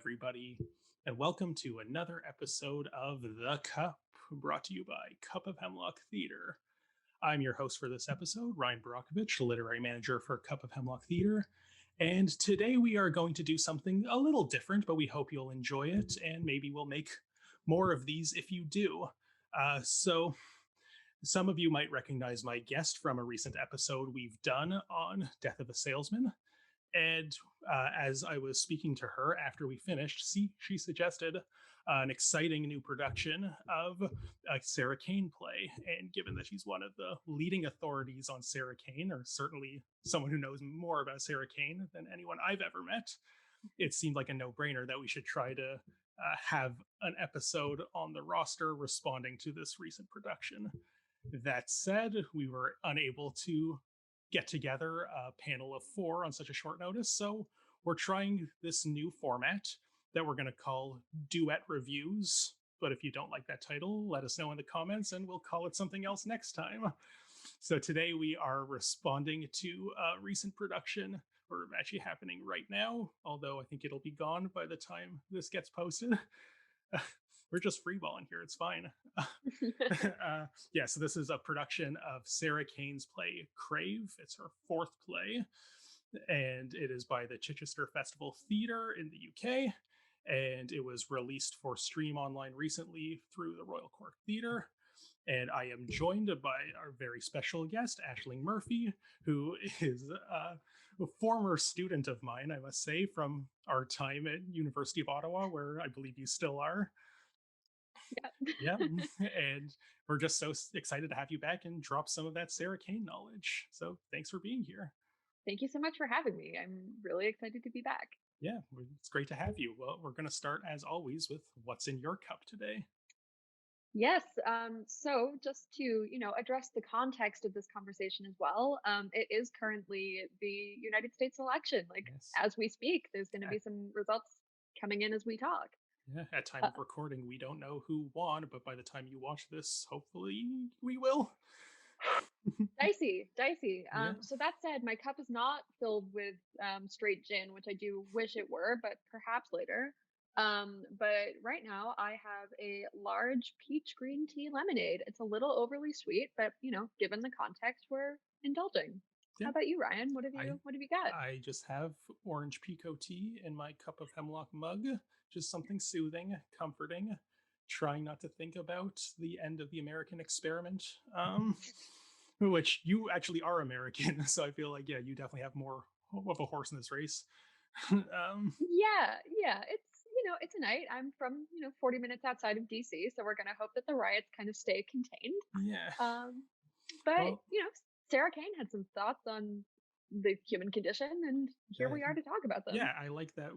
everybody, and welcome to another episode of The Cup, brought to you by Cup of Hemlock Theatre. I'm your host for this episode, Ryan Borochovitz, literary manager for Cup of Hemlock Theatre, and today we are going to do something a little different, but we hope you'll enjoy it, and maybe we'll make more of these if you do. So, some of you might recognize my guest from a recent episode we've done on Death of a Salesman. And as I was speaking to her after we finished, she suggested an exciting new production of a Sarah Kane play. And given that she's one of the leading authorities on Sarah Kane, or certainly someone who knows more about Sarah Kane than anyone I've ever met, it seemed like a no-brainer that we should try to have an episode on the roster responding to this recent production. That said, we were unable to get together a panel of 4 on such a short notice, so we're trying this new format that we're going to call Duet Reviews. But if you don't like that title, let us know in the comments and we'll call it something else next time. So today we are responding to a recent production, or actually happening right now, although I think it'll be gone by the time this gets posted. We're just freeballing here. It's fine. So this is a production of Sarah Kane's play Crave. It's her 4th play, and it is by the Chichester Festival Theatre in the UK, and it was released for stream online recently through the Royal Cork Theatre. And I am joined by our very special guest, Aisling Murphy, who is a former student of mine, I must say, from our time at University of Ottawa, where I believe you still are. Yeah, and we're just so excited to have you back and drop some of that Sarah Kane knowledge. So thanks for being here. Thank you so much for having me. I'm really excited to be back. Yeah, it's great to have you. Well, we're going to start, as always, with what's in your cup today. Yes. So just to, address the context of this conversation as well, it is currently the United States election. Yes. As we speak, there's going to be some results coming in as we talk. Yeah, at time of recording, we don't know who won, but by the time you watch this, hopefully we will. Dicey. Yeah. So that said, my cup is not filled with straight gin, which I do wish it were, but perhaps later. But right now I have a large peach green tea lemonade. It's a little overly sweet, but given the context, we're indulging. Yeah. How about you, Ryan? What have you got? I just have orange pekoe tea in my cup of hemlock mug. Just something soothing, comforting, trying not to think about the end of the American experiment. Which you actually are American, so I feel like, yeah, you definitely have more of a horse in this race. Yeah, it's a night. I'm from 40 minutes outside of DC, so we're gonna hope that the riots kind of stay contained. Yeah. But well, Sarah Kane had some thoughts on the human condition, and here we are to talk about them. Yeah, I like that.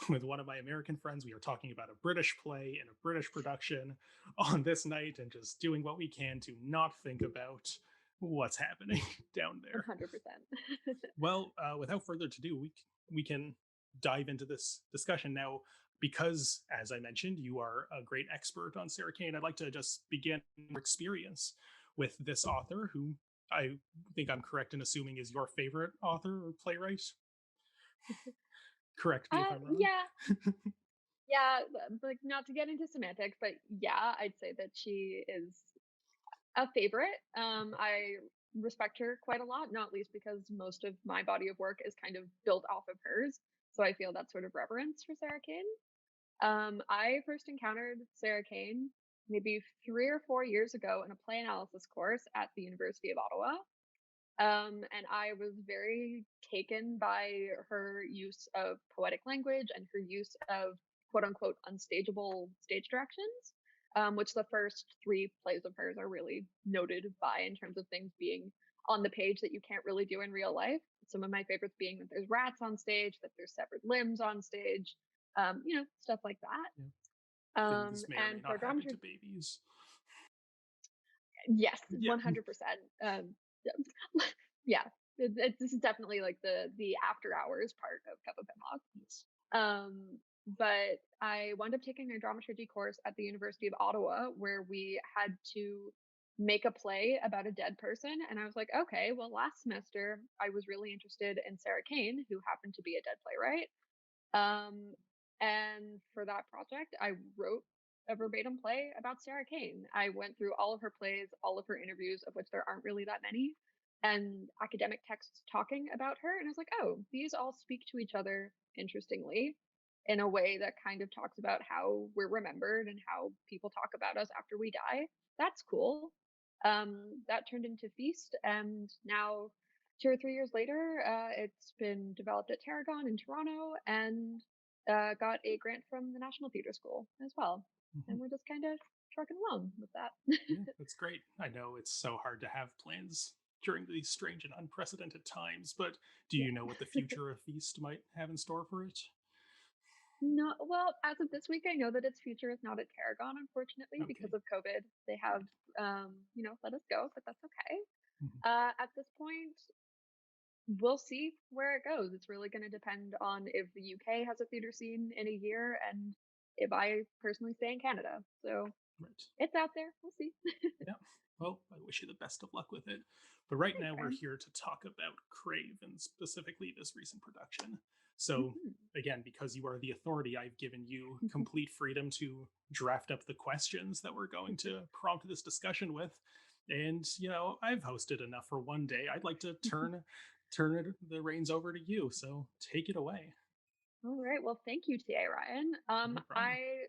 With one of my American friends, we were talking about a British play and a British production on this night, and just doing what we can to not think about what's happening down there. 100%. Well, without further ado, we can dive into this discussion now. Because, as I mentioned, you are a great expert on Sarah Kane, I'd like to just begin your experience with this author, who I think I'm correct in assuming is your favorite author or playwright. Correct me if I'm wrong. Yeah, like, not to get into semantics, but yeah, I'd say that she is a favorite. I respect her quite a lot, not least because most of my body of work is kind of built off of hers. So I feel that sort of reverence for Sarah Kane. I first encountered Sarah Kane maybe 3 or 4 years ago in a play analysis course at the University of Ottawa. And I was very taken by her use of poetic language and her use of quote unquote unstageable stage directions, which the first 3 plays of hers are really noted by in terms of things being on the page that you can't really do in real life. Some of my favorites being that there's rats on stage, that there's severed limbs on stage, stuff like that. Yeah. Things may or may not happen to babies. Yes, 100%. Yeah, this is definitely like the after hours part of Cup of Hemlock. Yes. But I wound up taking a dramaturgy course at the University of Ottawa where we had to make a play about a dead person. And I was like, okay, well, last semester I was really interested in Sarah Kane, who happened to be a dead playwright. And for that project, I wrote a verbatim play about Sarah Kane. I went through all of her plays, all of her interviews, of which there aren't really that many, and academic texts talking about her. And I was like, oh, these all speak to each other interestingly in a way that kind of talks about how we're remembered and how people talk about us after we die. That's cool. That turned into Feast, and now 2 or 3 years later, it's been developed at Tarragon in Toronto, and got a grant from the National Theatre School as well. Mhm. And we're just kind of trucking along with that. Yeah, that's great. I know it's so hard to have plans during these strange and unprecedented times, but do Yeah. you know what the future of Feast might have in store for it? No, well, as of this week, I know that its future is not at Tarragon, unfortunately, because Okay. of COVID. They have, let us go, but that's okay. Mhm. At this point, we'll see where it goes. It's really going to depend on if the UK has a theater scene in a year and if I personally stay in Canada. So Right. it's out there. We'll see. Yeah. Well, I wish you the best of luck with it. But right Thanks, now, we're Ryan. here to talk about Crave and specifically this recent production. So, Mhm. again, because you are the authority, I've given you complete freedom to draft up the questions that we're going to prompt this discussion with. And, I've hosted enough for one day. I'd like to the reins over to you. So take it away. All right. Well, thank you today, Ryan. No problem. I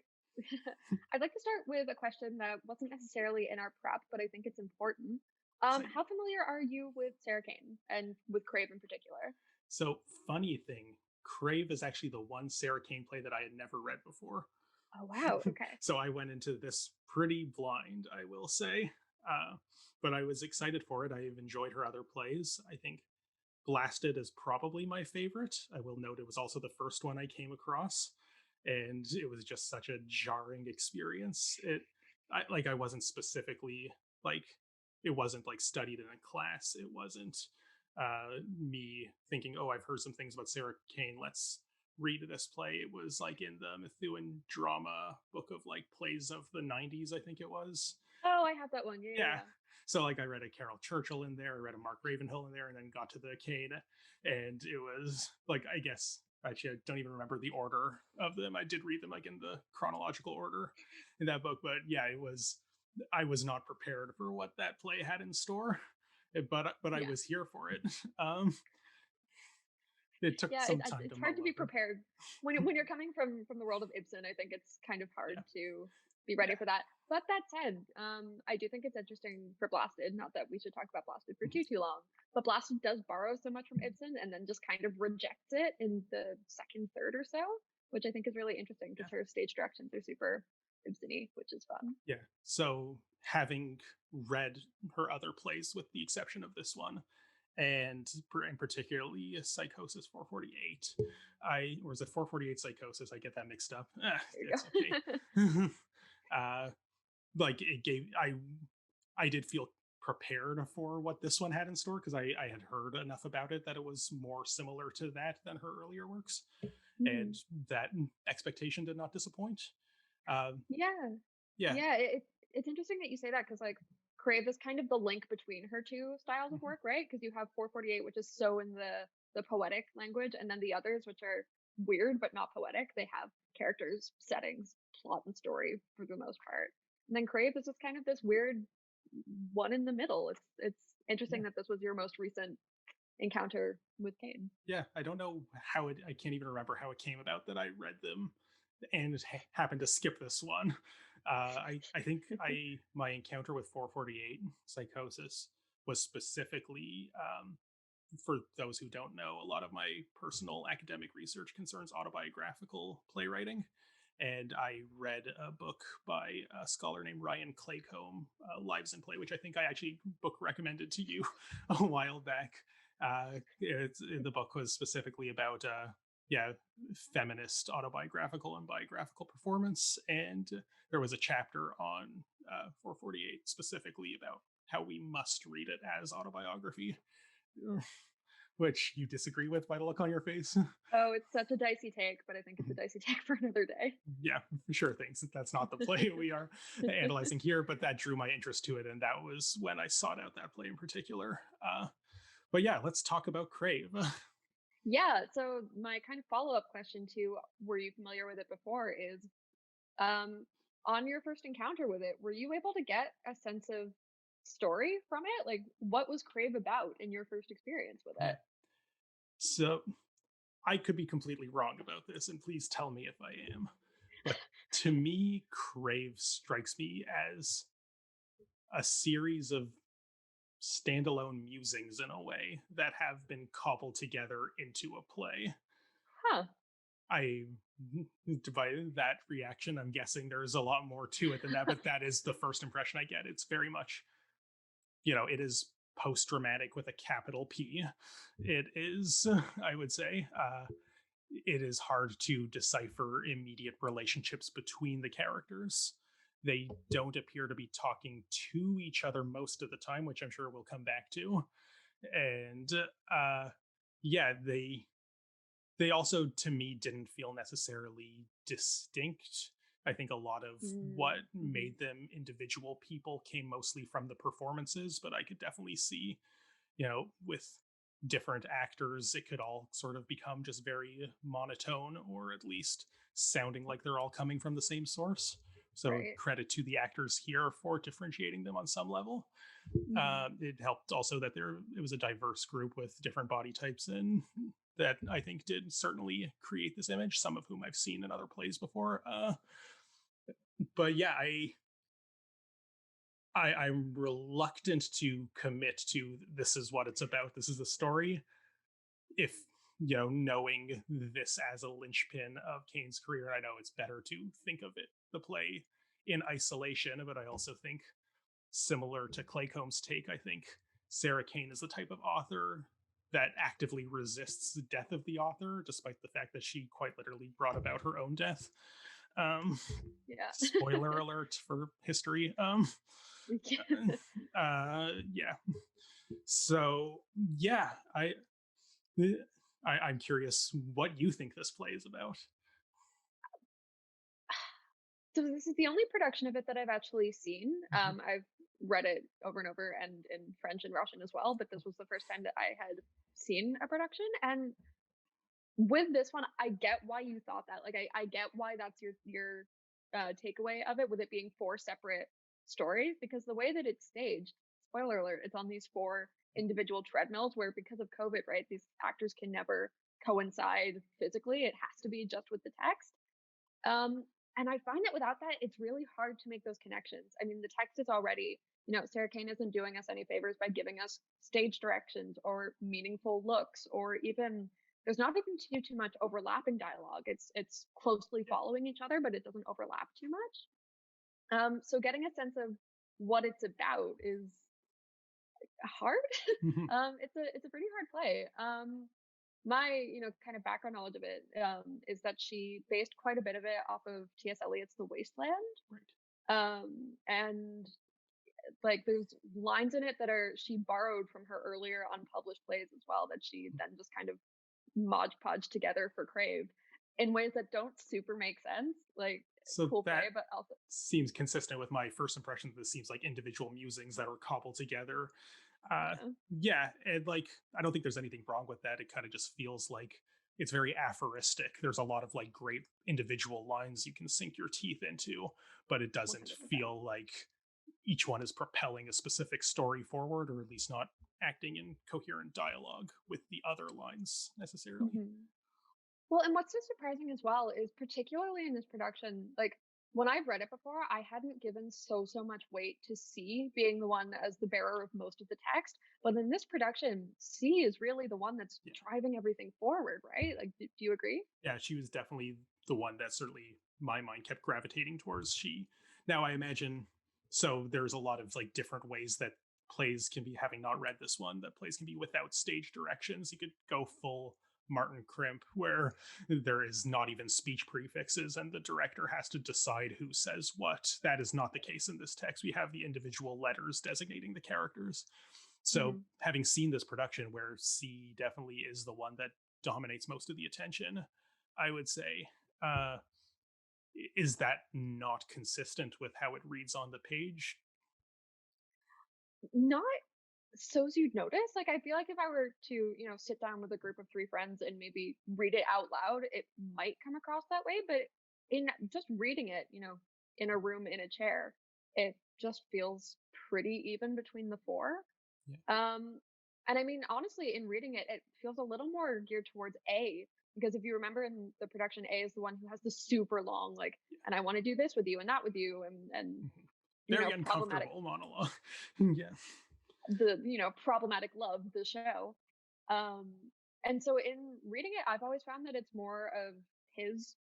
I'd like to start with a question that wasn't necessarily in our prep, but I think it's important. Same. How familiar are you with Sarah Kane and with Crave in particular? So, funny thing, Crave is actually the one Sarah Kane play that I had never read before. Oh, wow. Okay. So I went into this pretty blind, I will say. But I was excited for it. I've enjoyed her other plays. I think Blasted is probably my favorite. I will note it was also the first one I came across, and it was just such a jarring experience. I wasn't specifically like it wasn't like studied in a class. It wasn't me thinking, oh, I've heard some things about Sarah Kane. Let's read this play. It was like in the Methuen drama book of like plays of the 90s, I think it was. Oh, I have that one. Yeah, yeah, Yeah. yeah. So like I read a Carol Churchill in there, I read a Mark Ravenhill in there, and then got to the Kane, and it was like I guess actually I don't even remember the order of them. I did read them like in the chronological order in that book, but yeah, it was I was not prepared for what that play had in store, but I Yeah. was here for it. Um, it took Yeah, some time to it's hard to mull be over. prepared when you're coming from the world of Ibsen. I think it's kind of hard Yeah, to be yeah, ready for that. But that said, I do think it's interesting for Blasted. Not that we should talk about Blasted for too long, but Blasted does borrow so much from Ibsen and then just kind of rejects it in the second third or so, which I think is really interesting yeah. because her stage directions are super Ibsen-y, which is fun. Yeah. So having read her other plays, with the exception of this one, and particularly Psychosis 448, or is it 448 Psychosis? I get that mixed up. There you It's okay. go. uh, like it gave I did feel prepared for what this one had in store because I had heard enough about it that it was more similar to that than her earlier works, and Mhm. that expectation did not disappoint. Um, Yeah. yeah. Yeah, it's interesting that you say that because like Crave is kind of the link between her two styles of Mhm. work, right? Because you have 448, which is so in the poetic language, and then the others, which are weird but not poetic. They have characters, settings, plot, and story for the most part. And then Crave is just kind of this weird one in the middle. It's Yeah. interesting that this was your most recent encounter with Kane. Yeah, I don't know how I can't even remember how it came about that I read them and happened to skip this one. I think my encounter with 448 Psychosis was specifically, for those who don't know, a lot of my personal academic research concerns autobiographical playwriting. And I read a book by a scholar named Ryan Claycomb, Lives in Play, which I think I actually book recommended to you a while back. The book was specifically about yeah, feminist autobiographical and biographical performance, and there was a chapter on 448 specifically about how we must read it as autobiography, which you disagree with by the look on your face. Oh, it's such a dicey take, but I think it's a dicey take for another day. Yeah, sure things. That's not the play we are analyzing here, but that drew my interest to it, and that was when I sought out that play in particular. But yeah, let's talk about Crave. Yeah, so my kind of follow-up question to were you familiar with it before is um on your first encounter with it, were you able to get a sense of story from it? Like what was Crave about in your first experience with Hmm. it? So I could be completely wrong about this, and please tell me if I am. But to me, Crave strikes me as a series of standalone musings in a way that have been cobbled together into a play. Huh. I by that reaction, I'm guessing there's a lot more to it than that, but that is the first impression I get. It's very much, it is post dramatic with a capital P. It is, I would say, it is hard to decipher immediate relationships between the characters. They don't appear to be talking to each other most of the time, which I'm sure we'll come back to. And uh, yeah, they also to me didn't feel necessarily distinct. I think a lot of what Mm-hmm. made them individual people came mostly from the performances, but I could definitely see, with different actors, it could all sort of become just very monotone, or at least sounding like they're all coming from the same source. So Right. credit to the actors here for differentiating them on some level. Hmm. It helped also that it was a diverse group with different body types, and that I think did certainly create this image. Some of whom I've seen in other plays before. But yeah, I'm reluctant to commit to this is what it's about. This is the story. If knowing this as a linchpin of Kane's career, I know it's better to think of the play in isolation. But I also think, similar to Claycomb's take, I think Sarah Kane is the type of author that actively resists the death of the author, despite the fact that she quite literally brought about her own death. Um, Yeah. Spoiler alert for history. Yeah. So yeah, I'm curious what you think this play is about. So this is the only production of it that I've actually seen. Mhm. I've read it over and over and in French and Russian as well, but this was the first time that I had seen a production. And with this one, I get why you thought that. Like I get why that's your takeaway of it, with it being four separate stories, because the way that it's staged, spoiler alert, it's on these four individual treadmills where because of COVID, right, these actors can never coincide physically. It has to be just with the text. Um, and I find that without that, it's really hard to make those connections. I mean, the text is already, Sarah Kane isn't doing us any favors by giving us stage directions or meaningful looks, or even there's not even too much overlapping dialogue. It's closely Yeah. following each other, but it doesn't overlap too much. So getting a sense of what it's about is hard. Mhm. It's a pretty hard play. My kind of background knowledge of it is that she based quite a bit of it off of T.S. Eliot's The Wasteland, Right. and like there's lines in it that are she borrowed from her earlier unpublished plays as well, that she then just kind of modge podge together for Crave in ways that don't super make sense. Like So cool play, that but also seems consistent with my first impression. This seems like individual musings that are cobbled together. Uh, yeah. yeah, and like I don't think there's anything wrong with that. It kind of just feels like it's very aphoristic. There's a lot of like great individual lines you can sink your teeth into, but it doesn't 100%. feel like each one is propelling a specific story forward, or at least not acting in coherent dialogue with the other lines necessarily. Hmm. Well, and what's so surprising as well is particularly in this production, like when I've read it before, I hadn't given so much weight to C being the one as the bearer of most of the text. But in this production, C is really the one that's Yeah, driving everything forward, right? Like, do you agree? yeah, she was definitely the one that certainly my mind kept gravitating towards. She now I imagine, so there's a lot of like different ways that plays can be, having not read this one, that plays can be without stage directions. You could go full Martin Crimp where there is not even speech prefixes and the director has to decide who says what. That is not the case in this text. We have the individual letters designating the characters. So Hmm. having seen this production where C definitely is the one that dominates most of the attention, I would say, uh, is that not consistent with how it reads on the page? Not so's you'd notice. Like, I feel like if I were to, sit down with a group of 3 friends and maybe read it out loud, it might come across that way, but in just reading it, in a room in a chair, it just feels pretty even between the 4. Yeah. And I mean, honestly, in reading it, it feels a little more geared towards A, because if you remember in the production, A is the one who has the super long, like, and I want to do this with you and that with you, and Mhm. Very problematic, uncomfortable monologue. Yeah. problematic love, the show. Um, and so in reading it, I've always found that it's more of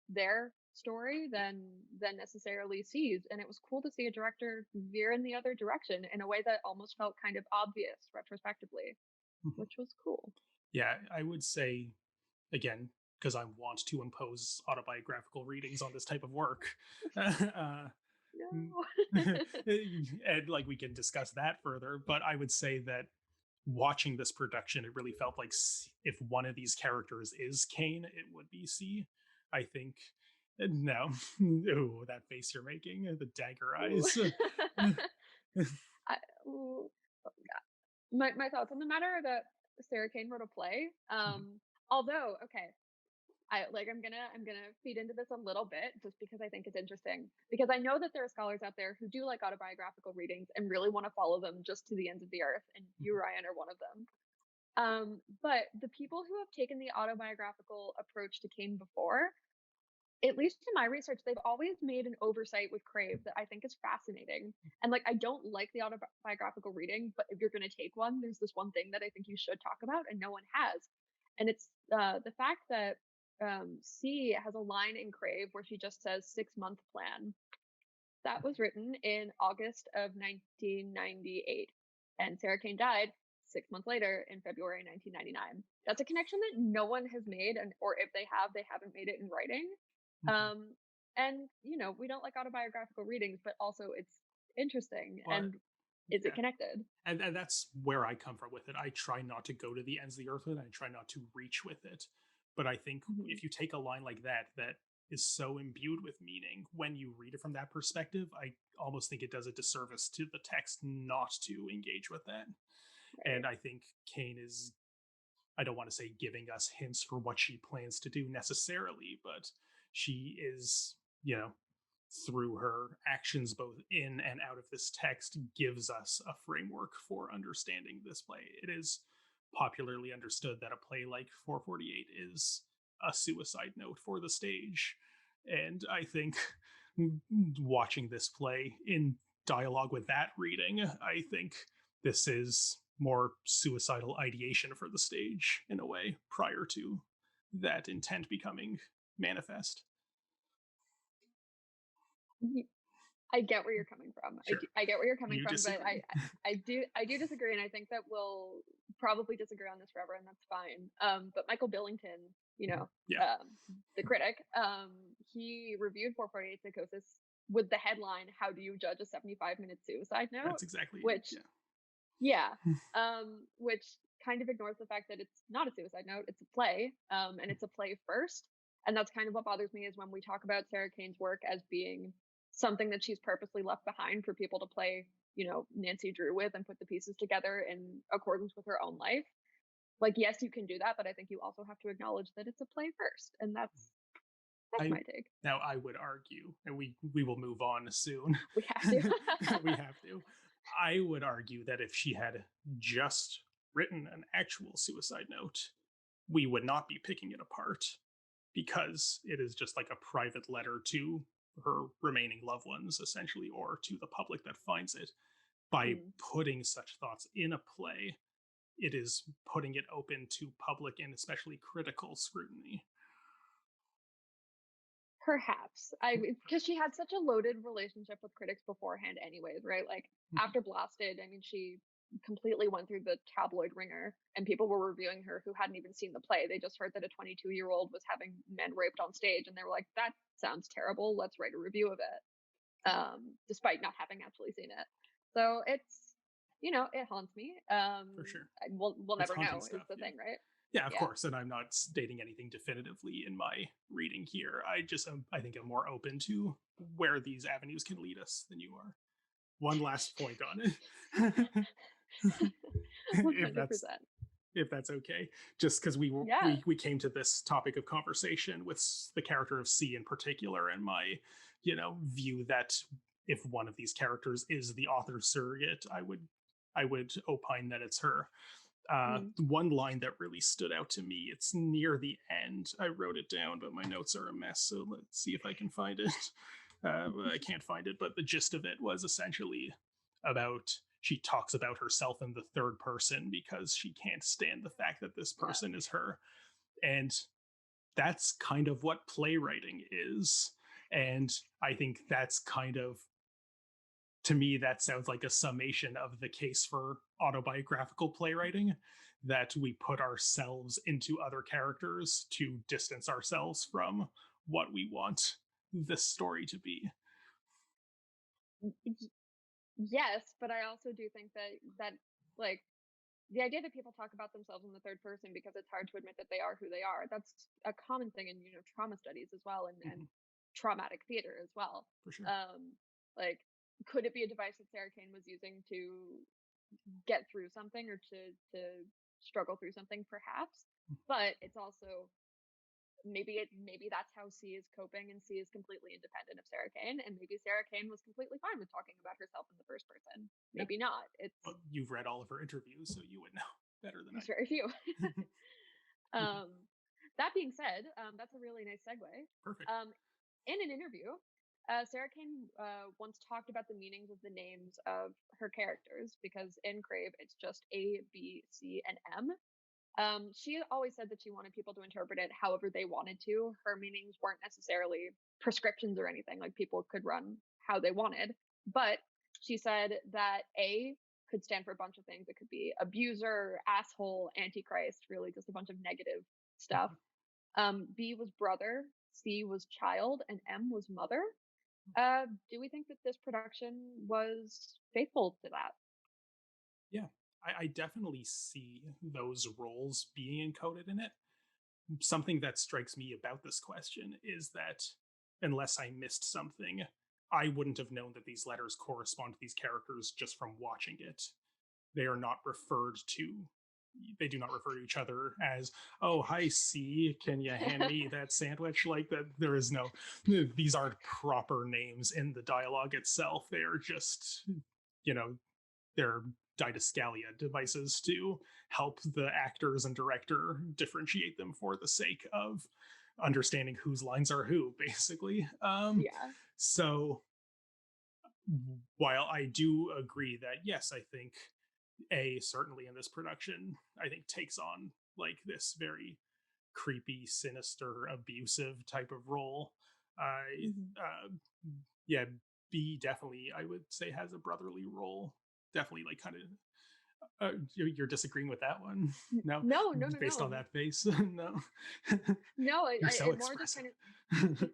their story than necessarily C's. And it was cool to see a director veer in the other direction in a way that almost felt kind of obvious retrospectively, Mhm. which was cool. Yeah, I would say, again, because I want to impose autobiographical readings on this type of work. uh, No. and like we can discuss that further, but I would say that watching this production, it really felt like if one of these characters is Kane, it would be C. I think. No, ooh, that face you're making, the dagger Ooh. eyes. I, ooh. My thoughts on the matter are that Sarah Kane wrote a play. Although, okay, I'm gonna feed into this a little bit just because I think it's interesting. Because I know that there are scholars out there who do like autobiographical readings and really want to follow them just to the ends of the earth, and you, Ryan, are one of them. But the people who have taken the autobiographical approach to Kane before, at least in my research, they've always made an oversight with Crave that I think is fascinating. And like, I don't like the autobiographical reading, but if you're going to take one, there's this one thing that I think you should talk about, and no one has. And it's the fact that C has a line in Crave where she just says 6-month plan. That was written in August of 1998, and Sarah Kane died 6 months later in February 1999. That's a connection that no one has made, and or if they have, they haven't made it in writing. Um, and we don't like autobiographical readings, but also it's interesting. Well, And is yeah. it connected? And that's where I come from with it. I try not to go to the ends of the earth with it. I try not to reach with it. But I think if you take a line like that is so imbued with meaning, when you read it from that perspective, I almost think it does a disservice to the text not to engage with that. Right. And I think Kane is, I don't want to say giving us hints for what she plans to do necessarily, but she is, through her actions both in and out of this text, gives us a framework for understanding this play. It is popularly understood that a play like 448 is a suicide note for the stage. And I think watching this play in dialogue with that reading, I think this is more suicidal ideation for the stage in a way prior to that intent becoming manifest. I get where you're coming from. Sure. I get where you're coming from, disagree. but I do disagree, and I think that we'll probably disagree on this forever, and that's fine. But Michael Billington, the critic, he reviewed 448 Psychosis with the headline, "How do you judge a 75-minute suicide note?" That's exactly which which kind of ignores the fact that it's not a suicide note, it's a play, and it's a play first. And that's kind of what bothers me, is when we talk about Sarah Kane's work as being something that she's purposely left behind for people to play, Nancy Drew with and put the pieces together in accordance with her own life. Like, yes, you can do that, but I think you also have to acknowledge that it's a play first, and that's my take. Now, I would argue, and we will move on soon. We have to. We have to. I would argue that if she had just written an actual suicide note, we would not be picking it apart, because it is just like a private letter to her remaining loved ones, essentially, or to the public that finds it. By putting such thoughts in a play, it is putting it open to public and especially critical scrutiny. Perhaps. Because she had such a loaded relationship with critics beforehand anyways, right? Like, after Blasted, I mean, she completely went through the tabloid ringer, and people were reviewing her who hadn't even seen the play. They just heard that a 22-year-old was having men raped on stage, and they were like, that sounds terrible, let's write a review of it, despite not having actually seen it. So it's, it haunts me. For sure. We'll never know, is the thing, right? Yeah, of course. And I'm not stating anything definitively in my reading here. I think I'm more open to where these avenues can lead us than you are. One last point on it. if 100%. that's okay, just because Yeah. we came to this topic of conversation with the character of C in particular, and my view that if one of these characters is the author surrogate, I would opine that it's her. Mm. One line that really stood out to me, it's near the end. I wrote it down, but my notes are a mess, so let's see if I can find it. I can't find it, but the gist of it was essentially about she talks about herself in the third person because she can't stand the fact that this Yeah. person is her. And that's kind of what playwriting is. And I think that's kind of, to me, that sounds like a summation of the case for autobiographical playwriting, that we put ourselves into other characters to distance ourselves from what we want this story to be. Yes, but I also do think that like the idea that people talk about themselves in the third person because it's hard to admit that they are who they are. That's a common thing in trauma studies as well, and Mm-hmm, traumatic theater as well. for sure. Like, could it be a device that Sarah Kane was using to get through something or to struggle through something, perhaps? But it's also maybe that's how C is coping, and C is completely independent of Sarah Kane, and maybe Sarah Kane was completely fine with talking about herself in the first person. Yeah. Maybe not. It's Well, you've read all of her interviews, so you would know better than I. there's very few. um, that being said, that's a really nice segue. Perfect. In an interview, Sarah Kane once talked about the meanings of the names of her characters because in Crave it's just A, B, C, and M. She always said that she wanted people to interpret it however they wanted to. Her meanings weren't necessarily prescriptions or anything, like people could run how they wanted. But she said that A could stand for a bunch of things. It could be abuser, asshole, antichrist, really just a bunch of negative stuff. B was brother, C was child, and M was mother. Do we think that this production was faithful to that? Yeah, I definitely see those roles being encoded in it. Something that strikes me about this question is that unless I missed something, I wouldn't have known that these letters correspond to these characters just from watching it. They are not referred to, they do not refer to each other as, oh, hi, C, can you hand me that sandwich? Like that, there is no, these aren't proper names in the dialogue itself. They are just, you know, they're didascalia devices to help the actors and director differentiate them for the sake of understanding whose lines are who, basically. Yeah. So while I do agree that, yes, I think A, certainly in this production, I think takes on like this very creepy, sinister, abusive type of role. I, Mm-hmm. Yeah, B definitely, I would say, has a brotherly role. Definitely, like, kind of. You're disagreeing with that one? No, No, no, no, based on no, that face, no. no. You're so It more just expressive. kind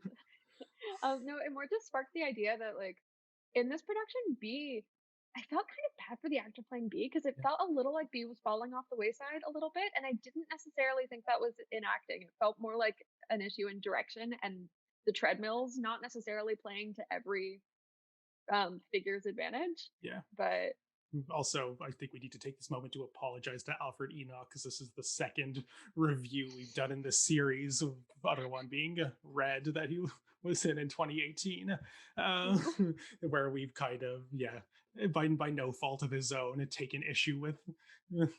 of no, it more just sparked the idea that like in this production, B, I felt kind of bad for the actor playing B because it Yeah. felt a little like B was falling off the wayside a little bit, and I didn't necessarily think that was in acting. It felt more like an issue in direction and the treadmills, not necessarily playing to every figure's advantage. Yeah. But Also, I think we need to take this moment to apologize to Alfred Enoch because this is the second review we've done in this series. Other one being Red that he was in 2018, where we've kind of, yeah, by no fault of his own, taken issue with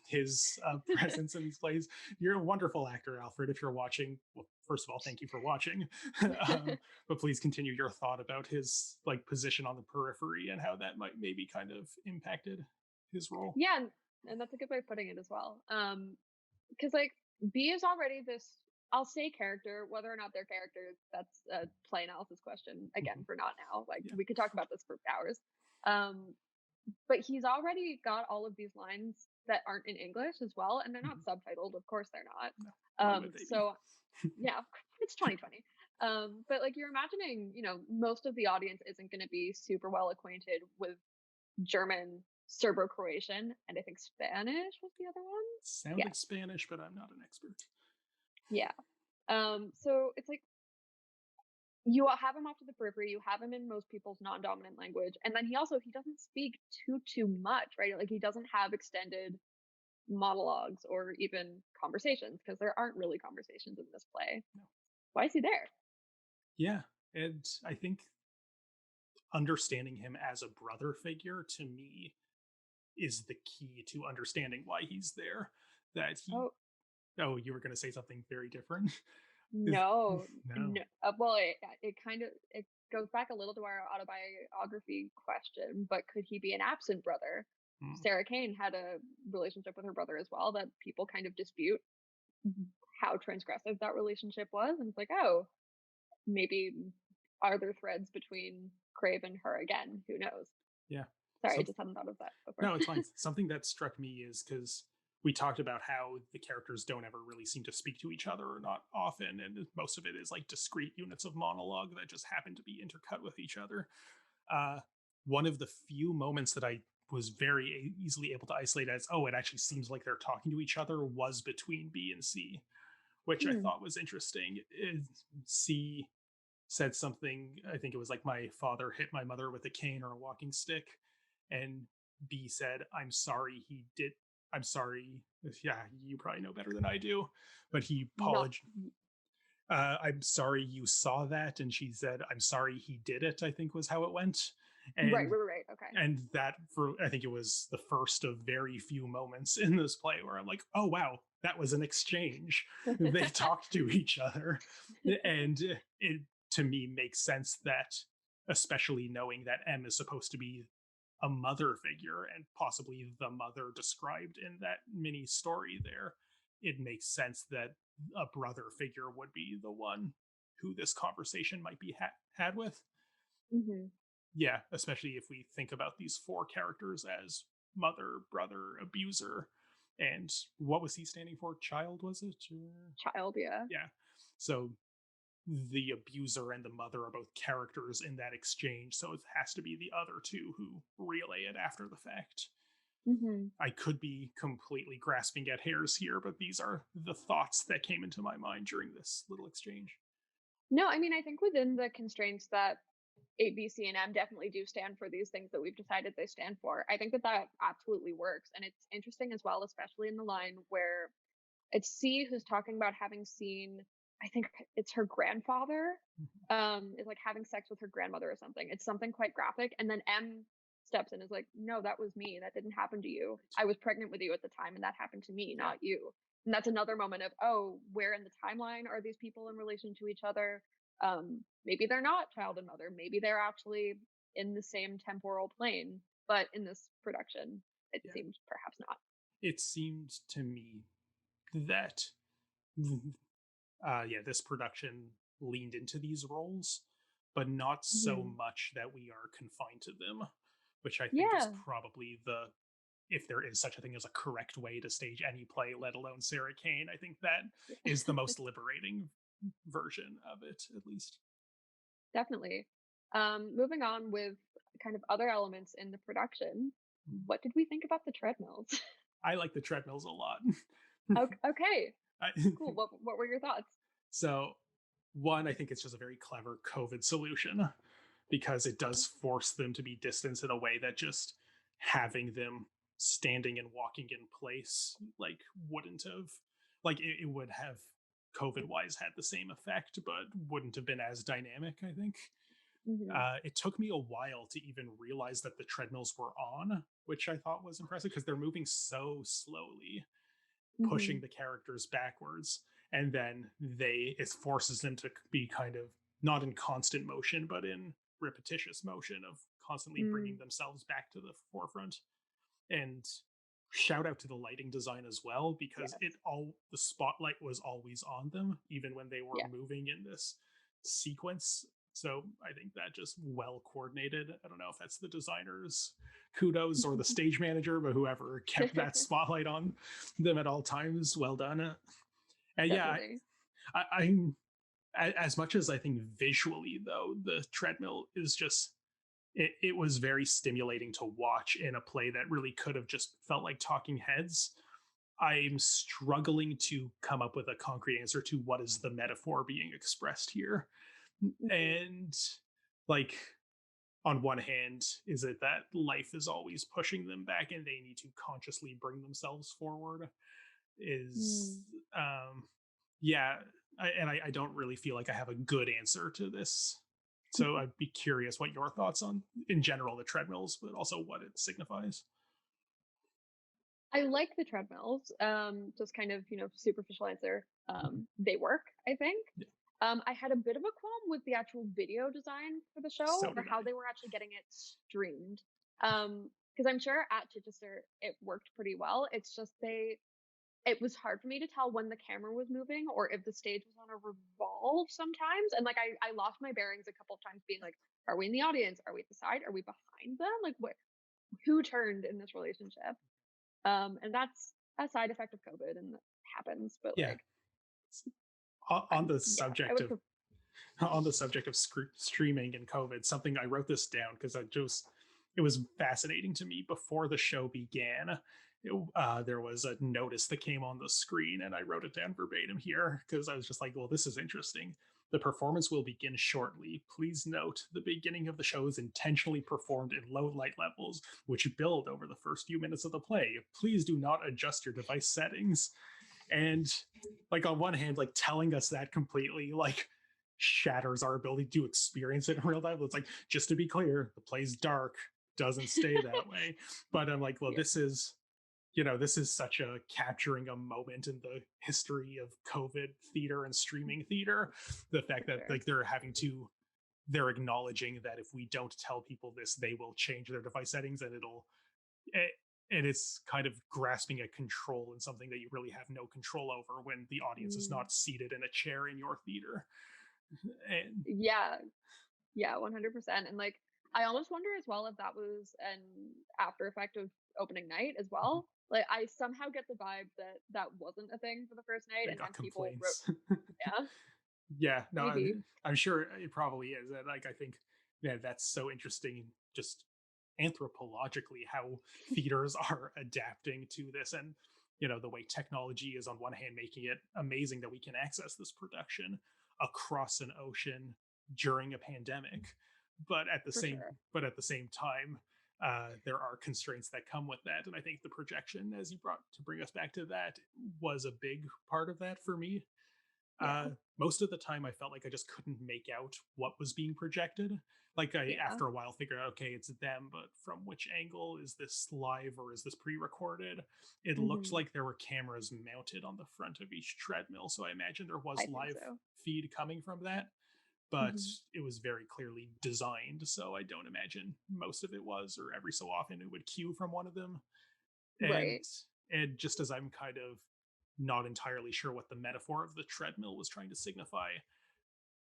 his presence in these plays. You're a wonderful actor, Alfred. If you're watching, well, first of all, thank you for watching. But please continue your thought about his like position on the periphery and how that might maybe kind of impacted his role. yeah, and that's a good way of putting it as well. Because like B is already this, I'll say character, whether or not they're characters, that's a play analysis question again Mm-hmm. for not now. Like Yeah. we could talk about this for hours. Um, but he's already got all of these lines that aren't in English as well, and they're not Mm-hmm. subtitled. Of course, they're not. No, why would they be? So yeah, it's 2020. But like you're imagining, most of the audience isn't going to be super well acquainted with German, Serbo-Croatian, and I think Spanish was the other one. Sounded Yes. Spanish, but I'm not an expert. Yeah. So it's like you have him off to the periphery, you have him in most people's non-dominant language, and then he doesn't speak too much, right? Like, he doesn't have extended monologues or even conversations, because there aren't really conversations in this play. No. Why is he there? Yeah, and I think understanding him as a brother figure to me is the key to understanding why he's there. That he Oh, Oh, you were going to say something very different. no, No. no. Well, it kind of it goes back a little to our autobiography question, but could he be an absent brother? Mm. Sarah Kane had a relationship with her brother as well that people kind of dispute how transgressive that relationship was, and it's like, oh, maybe are there threads between Crave and her again? Who knows? Yeah. Sorry, I So just hadn't thought of that before. no, it's fine. Something that struck me is because we talked about how the characters don't ever really seem to speak to each other, or not often, and most of it is like discrete units of monologue that just happen to be intercut with each other. Uh, One of the few moments that I was very easily able to isolate as, oh, it actually seems like they're talking to each other, was between B and C, which I Hmm. thought was interesting. C said something, I think it was like, my father hit my mother with a cane or a walking stick. And B said, I'm sorry he did. I'm sorry. Yeah, you probably know better than I do. But he Not apologized. I'm sorry you saw that. And she said, I'm sorry he did it, I think was how it went. right, And right, right. Okay. that, for I think it was the first of very few moments in this play where I'm like, oh wow, that was an exchange. They talked to each other. And it to me makes sense that, especially knowing that M is supposed to be a mother figure and possibly the mother described in that mini story there, it makes sense that a brother figure would be the one who this conversation might be had with. Hmm. Yeah, especially if we think about these four characters as mother, brother, abuser, and what was he standing for? Child, was it? Child, yeah. Yeah. So the abuser and the mother are both characters in that exchange, so it has to be the other two who relay it after the fact. Hmm. I could be completely grasping at hairs here, but these are the thoughts that came into my mind during this little exchange. No, I mean, I think within the constraints that A, B, C, and M definitely do stand for these things that we've decided they stand for, I think that that absolutely works. And it's interesting as well, especially in the line where it's C who's talking about having seen, I think it's her grandfather, Mhm. is like having sex with her grandmother or something. It's something quite graphic. And then M steps in and is like, no, that was me. That didn't happen to you. I was pregnant with you at the time, and that happened to me, Yeah. not you. And that's another moment of, oh, where in the timeline are these people in relation to each other? Maybe they're not child and mother. Maybe they're actually in the same temporal plane. But in this production, it Yeah. seems perhaps not. It seemed to me that yeah, this production leaned into these roles, but not so Mhm. much that we are confined to them, which I think is Yeah, probably the, if there is such a thing as a correct way to stage any play, let alone Sarah Kane, I think that is the most liberating version of it, at least. definitely. Moving on with kind of other elements in the production, what did we think about the treadmills? I like the treadmills a lot. Okay, I, cool. What were your thoughts? so, one, I think it's just a very clever COVID solution because it does force them to be distanced in a way that just having them standing and walking in place like wouldn't have, like it would have COVID wise had the same effect, but wouldn't have been as dynamic, I think. Hmm. It took me a while to even realize that the treadmills were on, which I thought was impressive because they're moving so slowly, pushing Hmm. the characters backwards, and then it forces them to be kind of not in constant motion but in repetitious motion of constantly bringing Mm, themselves back to the forefront. And shout out to the lighting design as well, because yes, the spotlight was always on them even when they were yes. moving in this sequence. So I think that just well coordinated. I don't know if that's the designers kudos or the stage manager, but whoever kept that spotlight on them at all times, well done. And yeah, Definitely. I'm as much as I think visually though the treadmill is just, it was very stimulating to watch in a play that really could have just felt like talking heads. I'm struggling to come up with a concrete answer to what is the metaphor being expressed here, Mhm. And like, on one hand, is it that life is always pushing them back and they need to consciously bring themselves forward? Is Mm. um yeah, I don't really feel like I have a good answer to this. So I'd be curious what your thoughts on, in general, the treadmills, but also what it signifies. I like the treadmills. Just kind of, superficial answer. Mhm. They work, I think. Yeah, I had a bit of a qualm with the actual video design for the show so or did how I. they were actually getting it streamed. Because I'm sure at Chichester it worked pretty well. It's just it was hard for me to tell when the camera was moving or if the stage was on a revolve sometimes. And like I lost my bearings a couple of times being like, are we in the audience? Are we at the side? Are we behind them? Like what who turned in this relationship? And that's a side effect of COVID and that happens, but Yeah. like On the yeah, I subject would of streaming and COVID, something I wrote this down because it was fascinating to me before the show began. There was a notice that came on the screen, and I wrote it down verbatim here because I was just like, well, this is interesting. The performance will begin shortly. Please note the beginning of the show is intentionally performed in low light levels, which build over the first few minutes of the play. Please do not adjust your device settings. And like, on one hand, like, telling us that completely like shatters our ability to experience it in real time. It's like, just to be clear, the play's dark, doesn't stay that way. But I'm like, well, yeah. this is such a capturing a moment in the history of COVID theater and streaming theater. The fact For that sure. like they're acknowledging that if we don't tell people this, they will change their device settings, and it, and it's kind of grasping at control in something that you really have no control over when the audience is Mm. not seated in a chair in your theater. And Yeah, yeah, 100%. And like, I almost wonder as well if that was an after effect of opening night as well. Like, I somehow get the vibe that that wasn't a thing for the first night, they and got then people wrote, complaints. yeah, Yeah, no, maybe I'm sure it probably is. And like, I think, yeah, that's so interesting, just anthropologically, how theaters are adapting to this. And the way technology is on one hand making it amazing that we can access this production across an ocean during a pandemic, but at the for same sure. time, there are constraints that come with that. And I think the projection, as you brought to bring us back to that, was a big part of that for me. Yeah, Most of the time I felt like I just couldn't make out what was being projected. Like, I, yeah. after a while, figured out, okay, it's them, but from which angle? Is this live or is this pre-recorded? It looked Hmm. like there were cameras mounted on the front of each treadmill, so I imagine there was I think live so. feed coming from that, but Hmm. it was very clearly designed, so I don't imagine most of it was, or every so often it would cue from one of them. and Right. and just as I'm kind of not entirely sure what the metaphor of the treadmill was trying to signify,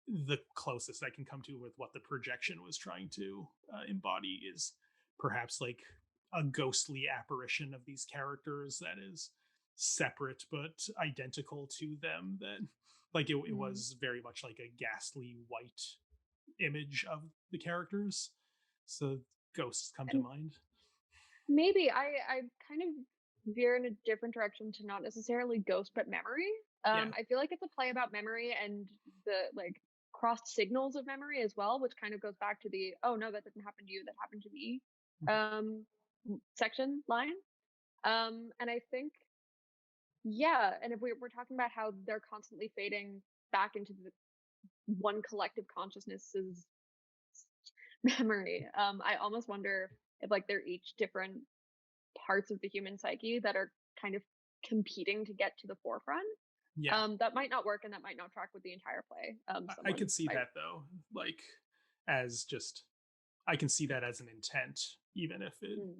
the closest I can come to with what the projection was trying to embody is perhaps like a ghostly apparition of these characters that is separate but identical to them. That, like, it Mm. was very much like a ghastly white image of the characters. So ghosts come to And mind. maybe I kind of veer in a different direction to not necessarily ghost but memory. Yeah. I feel like it's a play about memory and the like crossed signals of memory as well, which kind of goes back to the oh no, that didn't happen to you, that happened to me um section line. And I think yeah, and if we're talking about how they're constantly fading back into the one collective consciousness's memory, I almost wonder if like they're each different parts of the human psyche that are kind of competing to get to the forefront. Yeah. That might not work and that might not track with the entire play. I Someone could see might. that though, like, as just, I can see that as an intent, even if it, Mm.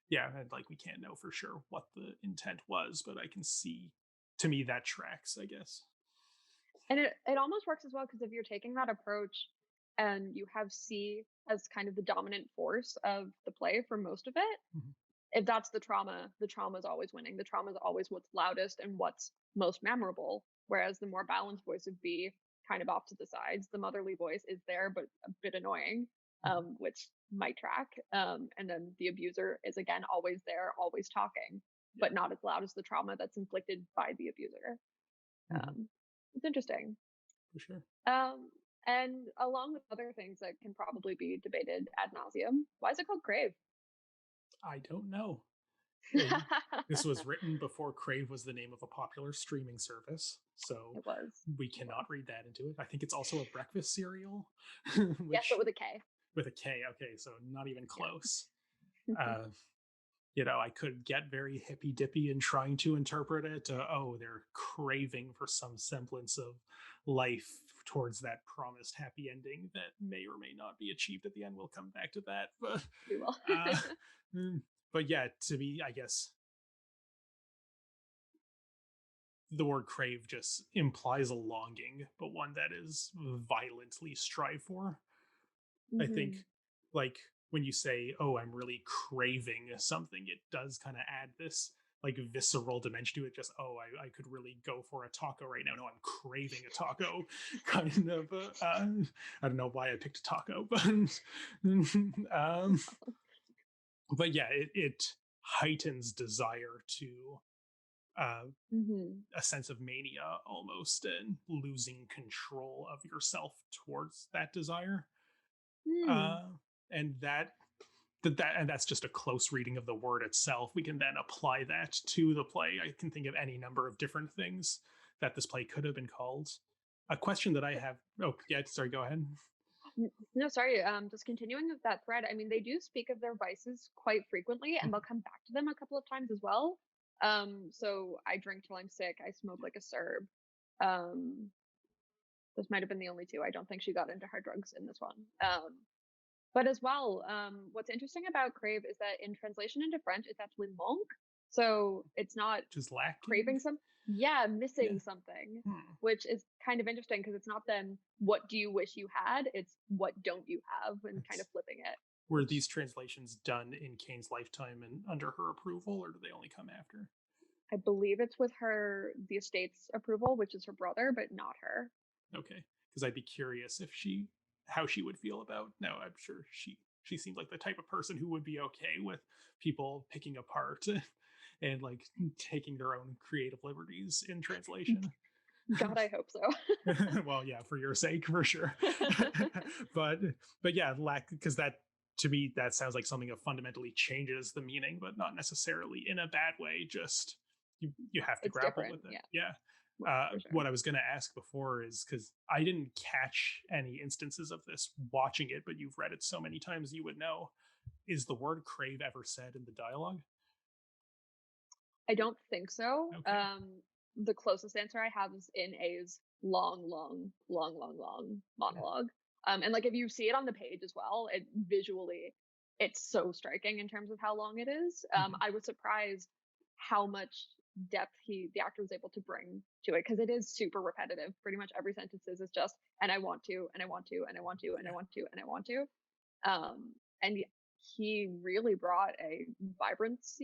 yeah, and like, we can't know for sure what the intent was, but I can see, to me, that tracks, I guess. And it almost works as well because if you're taking that approach and you have C as kind of the dominant force of the play for most of it, Mhm. if that's the trauma is always winning. The trauma is always what's loudest and what's most memorable. Whereas the more balanced voice would be kind of off to the sides. The motherly voice is there, but a bit annoying, Mhm. which might track. And then the abuser is again always there, always talking, Yeah. but not as loud as the trauma that's inflicted by the abuser. Mhm. Um, it's interesting. For sure. Um, And along with other things that can probably be debated ad nauseum, why is it called Crave? I don't know. Uh, This was written before Crave was the name of a popular streaming service, so It was. we It cannot was. read that into it. I think it's also a breakfast cereal, Yes, but which with a K. with a K. Okay, so not even Yeah. close. Uh, I could get very hippy dippy in trying to interpret it. Oh, they're craving for some semblance of life towards that promised happy ending that may or may not be achieved at the end. We'll come back to that, but We will. uh, but yeah, to me, I guess the word crave just implies a longing, but one that is violently strive for. I think, like, when you say, "Oh, I'm really craving something," it does kind of add this like visceral dimension to it. Just, oh, I could really go for a taco right now. No, I'm craving a taco, kind of. I don't know why I picked a taco, but but yeah, it heightens desire to uh, a sense of mania almost, and losing control of yourself towards that desire. Hmm. Uh, and and that's just a close reading of the word itself. We can then apply that to the play. I can think of any number of different things that this play could have been called. A question that I have. Oh, yeah. Sorry. Go ahead. No, sorry. Just continuing with that thread. I mean, they do speak of their vices quite frequently, and they'll come back to them a couple of times as well. So I drink till I'm sick. I smoke like a Serb. Um, this might have been the only two. I don't think she got into hard drugs in this one. But as well, what's interesting about crave is that in translation into French, it's actually manque. So it's not Just lacking. craving some, yeah, Yeah. missing something, Hmm. which is kind of interesting because it's not then what do you wish you had, it's what don't you have, and kind It's, of flipping it, were which these translations done in Kane's lifetime and under her approval, or do they only come after? I believe it's with her, the estate's approval, which is her brother, but not her. Okay, because I'd be curious if she how she would feel about. No, I'm sure she seemed like the type of person who would be okay with people picking apart and like taking their own creative liberties in translation. God, I hope so. Well, yeah, for your sake, for sure. but yeah, lack because that to me that sounds like something that fundamentally changes the meaning, but not necessarily in a bad way. Just you have to It's grapple different, with it. yeah, Yeah. for sure. What I was going to ask before is because I didn't catch any instances of this watching it, but you've read it so many times, you would know. Is the word crave ever said in the dialogue? I don't think so. Okay. The closest answer I have is in A's long Yeah. monologue. And like if you see it on the page as well, it visually it's so striking in terms of how long it is. Mm-hmm. I was surprised how much depth the actor was able to bring to it because it is super repetitive. Pretty much every sentence is just and I want to and I want to and I want to and I Yeah. want to and I want to. And he really brought a vibrance,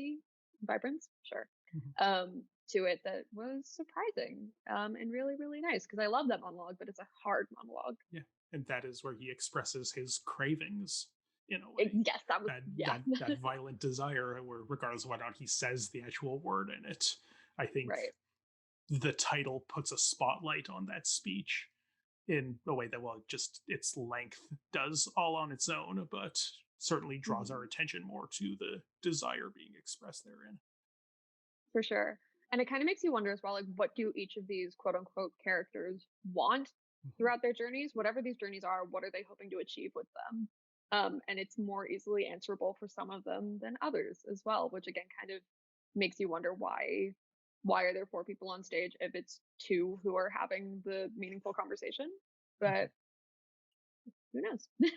sure, Mm-hmm. to it that was surprising and really, really nice because I love that monologue, but it's a hard monologue. Yeah, and that is where he expresses his cravings in a way. Yes, that was, That yeah, that violent desire, where regardless of whether or not he says the actual word in it, I think right. the title puts a spotlight on that speech in a way that, well, just its length does all on its own, but certainly draws our Mhm. attention more to the desire being expressed therein. For sure. And it kind of makes you wonder as well, like, what do each of these quote unquote characters want Mm-hmm. throughout their journeys? Whatever these journeys are, what are they hoping to achieve with them? And it's more easily answerable for some of them than others as well, which again kind of makes you wonder why are there four people on stage if it's two who are having the meaningful conversation? Mm-hmm. But who knows? Yeah.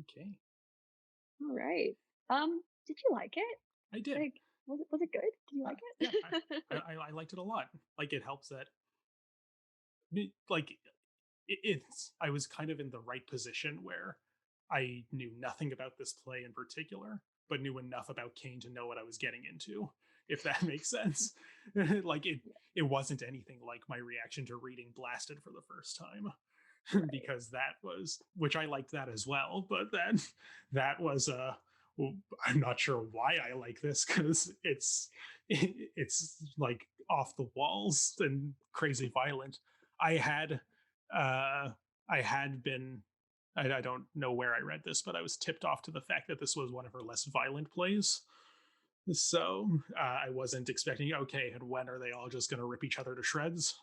Okay. All right. Did you like it? I did. Like, was it good? Did you like Yeah, it? I liked it a lot. Like, it helps that like it's I was kind of in the right position where I knew nothing about this play in particular, but knew enough about Kane to know what I was getting into, if that makes sense. Like it wasn't anything like my reaction to reading Blasted for the first time. Right. Because that was, which I liked that as well, but then that was well, I'm not sure why I like this because it's like off the walls and crazy violent. I had I had been, I don't know where I read this, but I was tipped off to the fact that this was one of her less violent plays. So I wasn't expecting, okay, and when are they all just going to rip each other to shreds?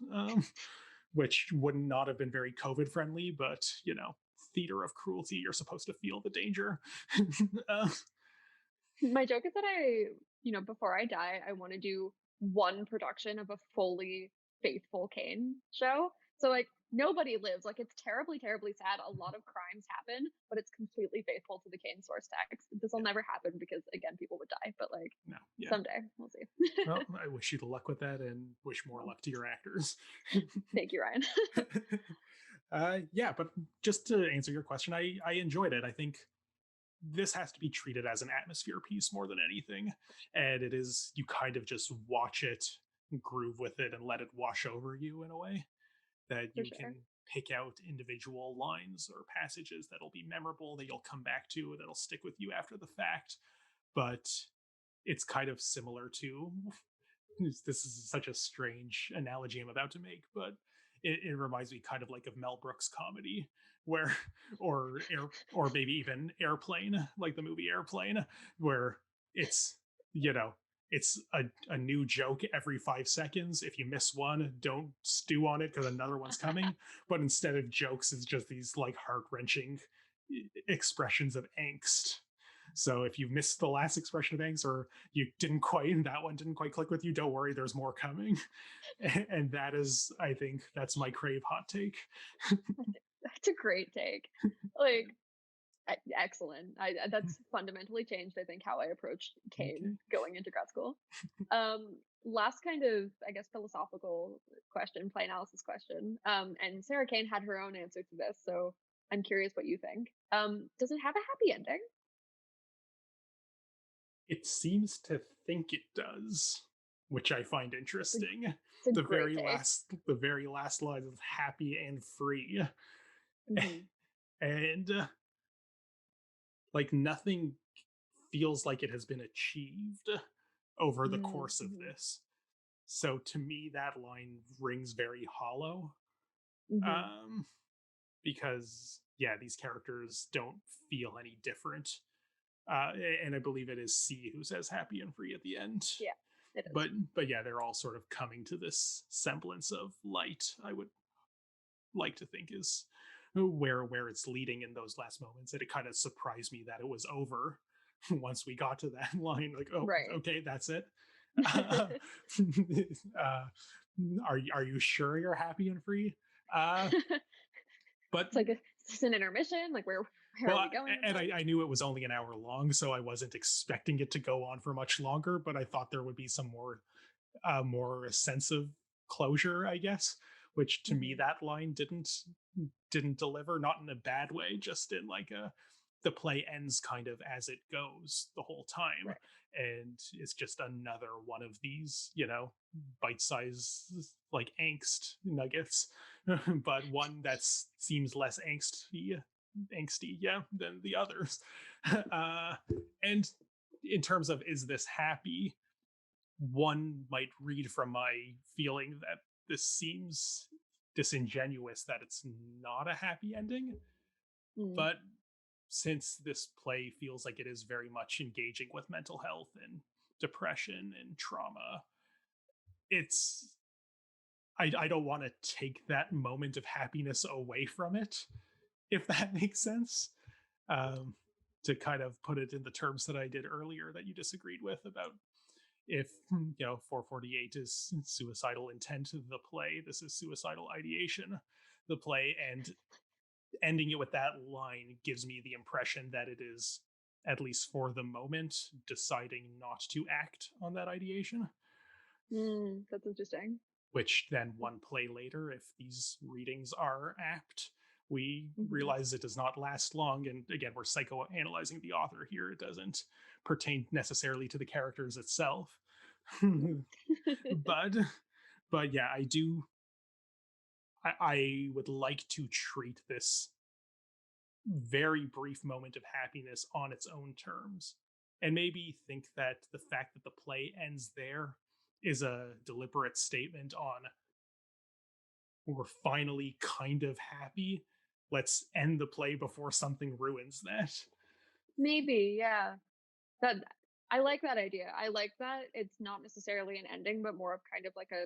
Which would not have been very COVID friendly, but theater of cruelty, you're supposed to feel the danger. uh, My joke is that before I die, I want to do one production of a fully faithful Kane show. So like nobody lives. Like it's terribly, terribly sad. A lot of crimes happen, but it's completely faithful to the Kane source text. This will never happen because again, people would die. But like no, yeah. someday we'll see. Well, I wish you the luck with that, and wish more luck to your actors. Thank you, Ryan. Yeah, but just to answer your question, I enjoyed it. I think this has to be treated as an atmosphere piece more than anything, and it is, you kind of just watch it, groove with it, and let it wash over you in a way that you can pick out individual lines or passages that'll be memorable, that you'll come back to, that'll stick with you after the fact. But it's kind of similar to, this is such a strange analogy I'm about to make, but it reminds me kind of like of Mel Brooks comedy, where or maybe even Airplane, like the movie Airplane, where it's it's a new joke every 5 seconds. If you miss one, don't stew on it because another one's coming. But instead of jokes, it's just these like heart-wrenching expressions of angst. So if you missed the last expression of angst, or that one didn't quite click with you, don't worry, there's more coming. And that is, I think that's my Crave hot take. That's a great take. Like, excellent. That's fundamentally changed, I think, how I approached Kane going into grad school. Last kind of, I guess, philosophical question, play analysis question. And Sarah Kane had her own answer to this, so I'm curious what you think. Does it have a happy ending? It seems to think it does, which I find interesting. It's a the very take. last line is happy and free. Mm-hmm. And like nothing feels like it has been achieved over the course of this. So to me, that line rings very hollow. Because these characters don't feel any different. And I believe it is C who says happy and free at the end. Yeah, it is. But yeah, they're all sort of coming to this semblance of light, I would like to think, is where it's leading in those last moments. And it kind of surprised me that it was over once we got to that line. Like, oh, right. Okay, that's it. Are you sure you're happy and free? But it's like it's an intermission. Like where are we going? And I knew it was only an hour long, so I wasn't expecting it to go on for much longer. But I thought there would be some more sense of closure, I guess. Which to me, that line didn't deliver. Not in a bad way, just in like the play ends kind of as it goes the whole time. Right. And it's just another one of these, bite-sized like angst nuggets, but one that seems less angsty, than the others. And in terms of, is this happy? One might read from my feeling that this seems disingenuous, that it's not a happy ending. But since this play feels like it is very much engaging with mental health and depression and trauma, I don't want to take that moment of happiness away from it, if that makes sense. To kind of put it in the terms that I did earlier that you disagreed with, about if 448 is suicidal intent of the play, this is suicidal ideation, the play, and ending it with that line gives me the impression that it is, at least for the moment, deciding not to act on that ideation. That's interesting. Which then one play later, if these readings are apt, we realize it does not last long. And again, we're psychoanalyzing the author here. It doesn't pertain necessarily to the characters itself. but yeah, I would like to treat this very brief moment of happiness on its own terms, and maybe think that the fact that the play ends there is a deliberate statement on we're finally kind of happy. Let's end the play before something ruins that. Maybe, yeah. That I like that idea. I like that it's not necessarily an ending, but more of kind of like a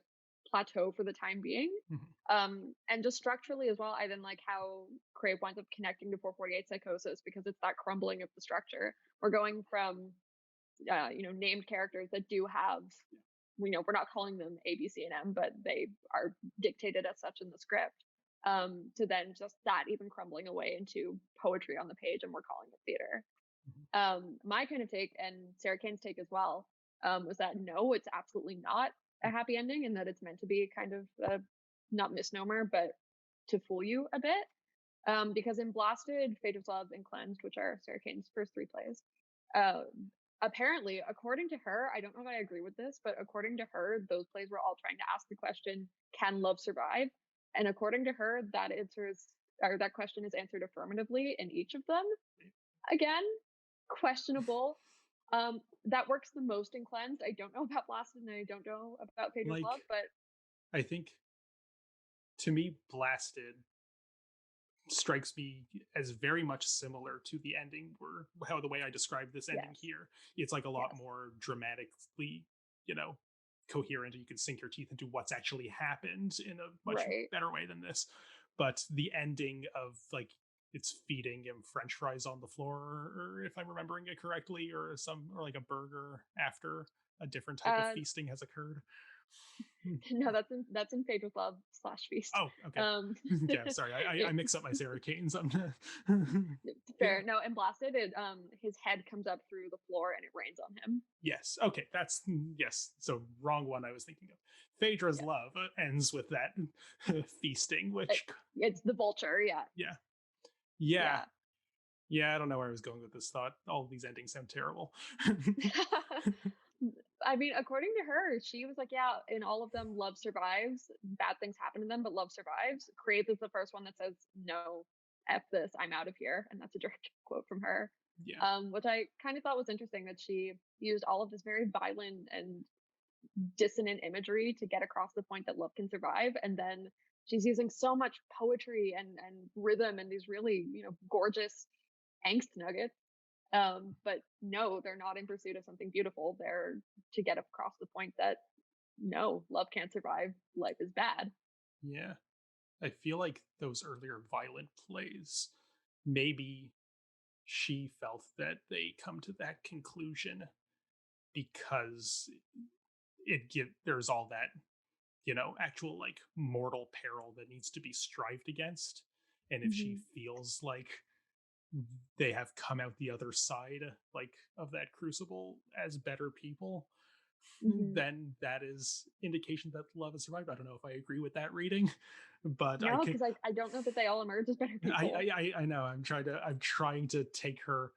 plateau for the time being. And just structurally as well, I didn't like how Crave winds up connecting to 448 Psychosis, because it's that crumbling of the structure. We're going from named characters that do have, we're not calling them A, B, C, and M, but they are dictated as such in the script. To then just that even crumbling away into poetry on the page, and we're calling it theater. My kind of take, and Sarah Kane's take as well, was that no, it's absolutely not a happy ending, and that it's meant to be kind of not misnomer, but to fool you a bit. Because in Blasted, Fate of Love, and Cleansed, which are Sarah Kane's first 3 plays, apparently, according to her, I don't know if I agree with this, but according to her, those plays were all trying to ask the question, can love survive? And according to her, that question is answered affirmatively in each of them. Again, questionable. That works the most in Cleansed. I don't know about Blasted, and I don't know about Fate of Love, but I think, to me, Blasted strikes me as very much similar to the ending, where how the way I described this ending here. It's like a lot more dramatically, coherent, and you can sink your teeth into what's actually happened in a much better way than this. But the ending of like, it's feeding him French fries on the floor, or if I'm remembering it correctly, or like a burger after a different type of feasting has occurred. No, that's in Fate of Love / Feast. Oh, okay. Yeah, sorry, I mix up my Sarah Kane's. Fair. No, in Blasted, his head comes up through the floor and it rains on him. Yes. Okay. Yes. So wrong one I was thinking of. Phaedra's Love ends with that feasting, which it's the vulture. Yeah. I don't know where I was going with this thought. All of these endings sound terrible. I mean, according to her, she was like, yeah, in all of them, love survives. Bad things happen to them, but love survives. Crave is the first one that says, no, F this, I'm out of here. And that's a direct quote from her. Yeah. Which I kind of thought was interesting, that she used all of this very violent and dissonant imagery to get across the point that love can survive. And then she's using so much poetry and rhythm and these really, gorgeous angst nuggets. But no, they're not in pursuit of something beautiful. They're to get across the point that no, love can't survive. Life is bad. Yeah. I feel like those earlier violent plays, maybe she felt that they come to that conclusion because there's all that, actual like mortal peril that needs to be strived against. And if she feels like they have come out the other side like of that crucible as better people, then that is indication that love has survived. I don't know if I agree with that reading, but no, because I don't know that they all emerge as better people. I know. I'm trying to take her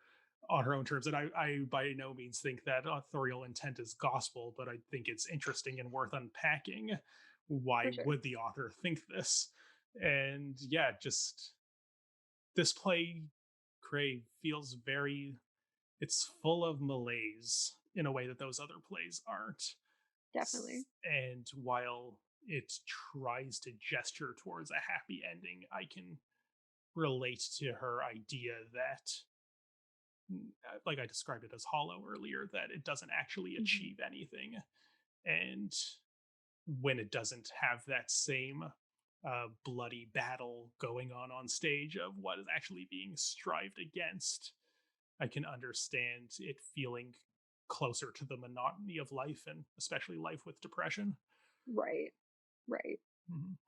on her own terms, and I by no means think that authorial intent is gospel, but I think it's interesting and worth unpacking. Why would the author think this? And yeah, just this play, Crave, feels it's full of malaise in a way that those other plays aren't. Definitely. And while it tries to gesture towards a happy ending, I can relate to her idea that, like I described it as hollow earlier, that it doesn't actually achieve anything. And when it doesn't have that same bloody battle going on stage of what is actually being strived against, I can understand it feeling closer to the monotony of life, and especially life with depression. Right.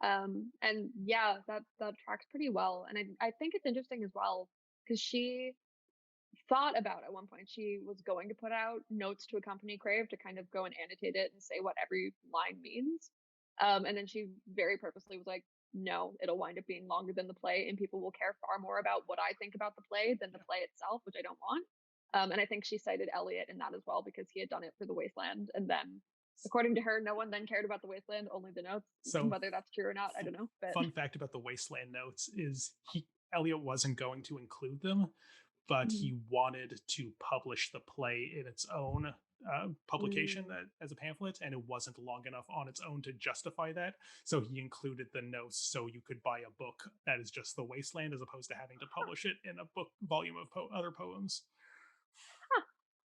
And yeah, that tracks pretty well. And I think it's interesting as well, because she thought about, at one point, she was going to put out notes to accompany Crave to kind of go and annotate it and say what every line means. And then she very purposely was like, no, it'll wind up being longer than the play, and people will care far more about what I think about the play than the play itself, which I don't want. And I think she cited Eliot in that as well, because he had done it for The Wasteland. And then, according to her, no one then cared about The Wasteland, only the notes. So whether that's true or not, I don't know. But fun fact about the Wasteland notes is Eliot wasn't going to include them, but he wanted to publish the play in its own publication as a pamphlet, and it wasn't long enough on its own to justify that. So he included the notes so you could buy a book that is just The Wasteland, as opposed to having to publish it in a book volume of other poems. Huh.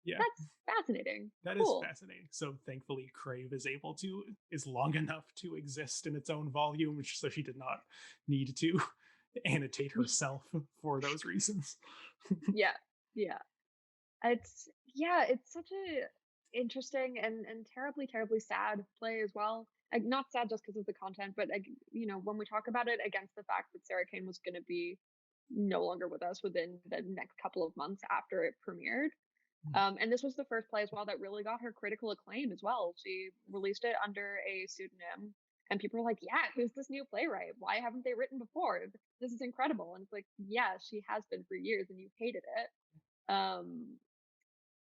Yeah, That's fascinating. that is Cool. fascinating. So thankfully, Crave is long enough to exist in its own volume, so she did not need to annotate herself for those reasons. Yeah. Yeah. It's such a interesting and terribly, terribly sad play as well. Like, not sad just because of the content, but like, when we talk about it against the fact that Sarah Kane was going to be no longer with us within the next couple of months after it premiered. And this was the first play as well that really got her critical acclaim as well. She released it under a pseudonym, and people were like, "Yeah, who's this new playwright? Why haven't they written before? This is incredible." And it's like, yeah, she has been for years, and you hated it.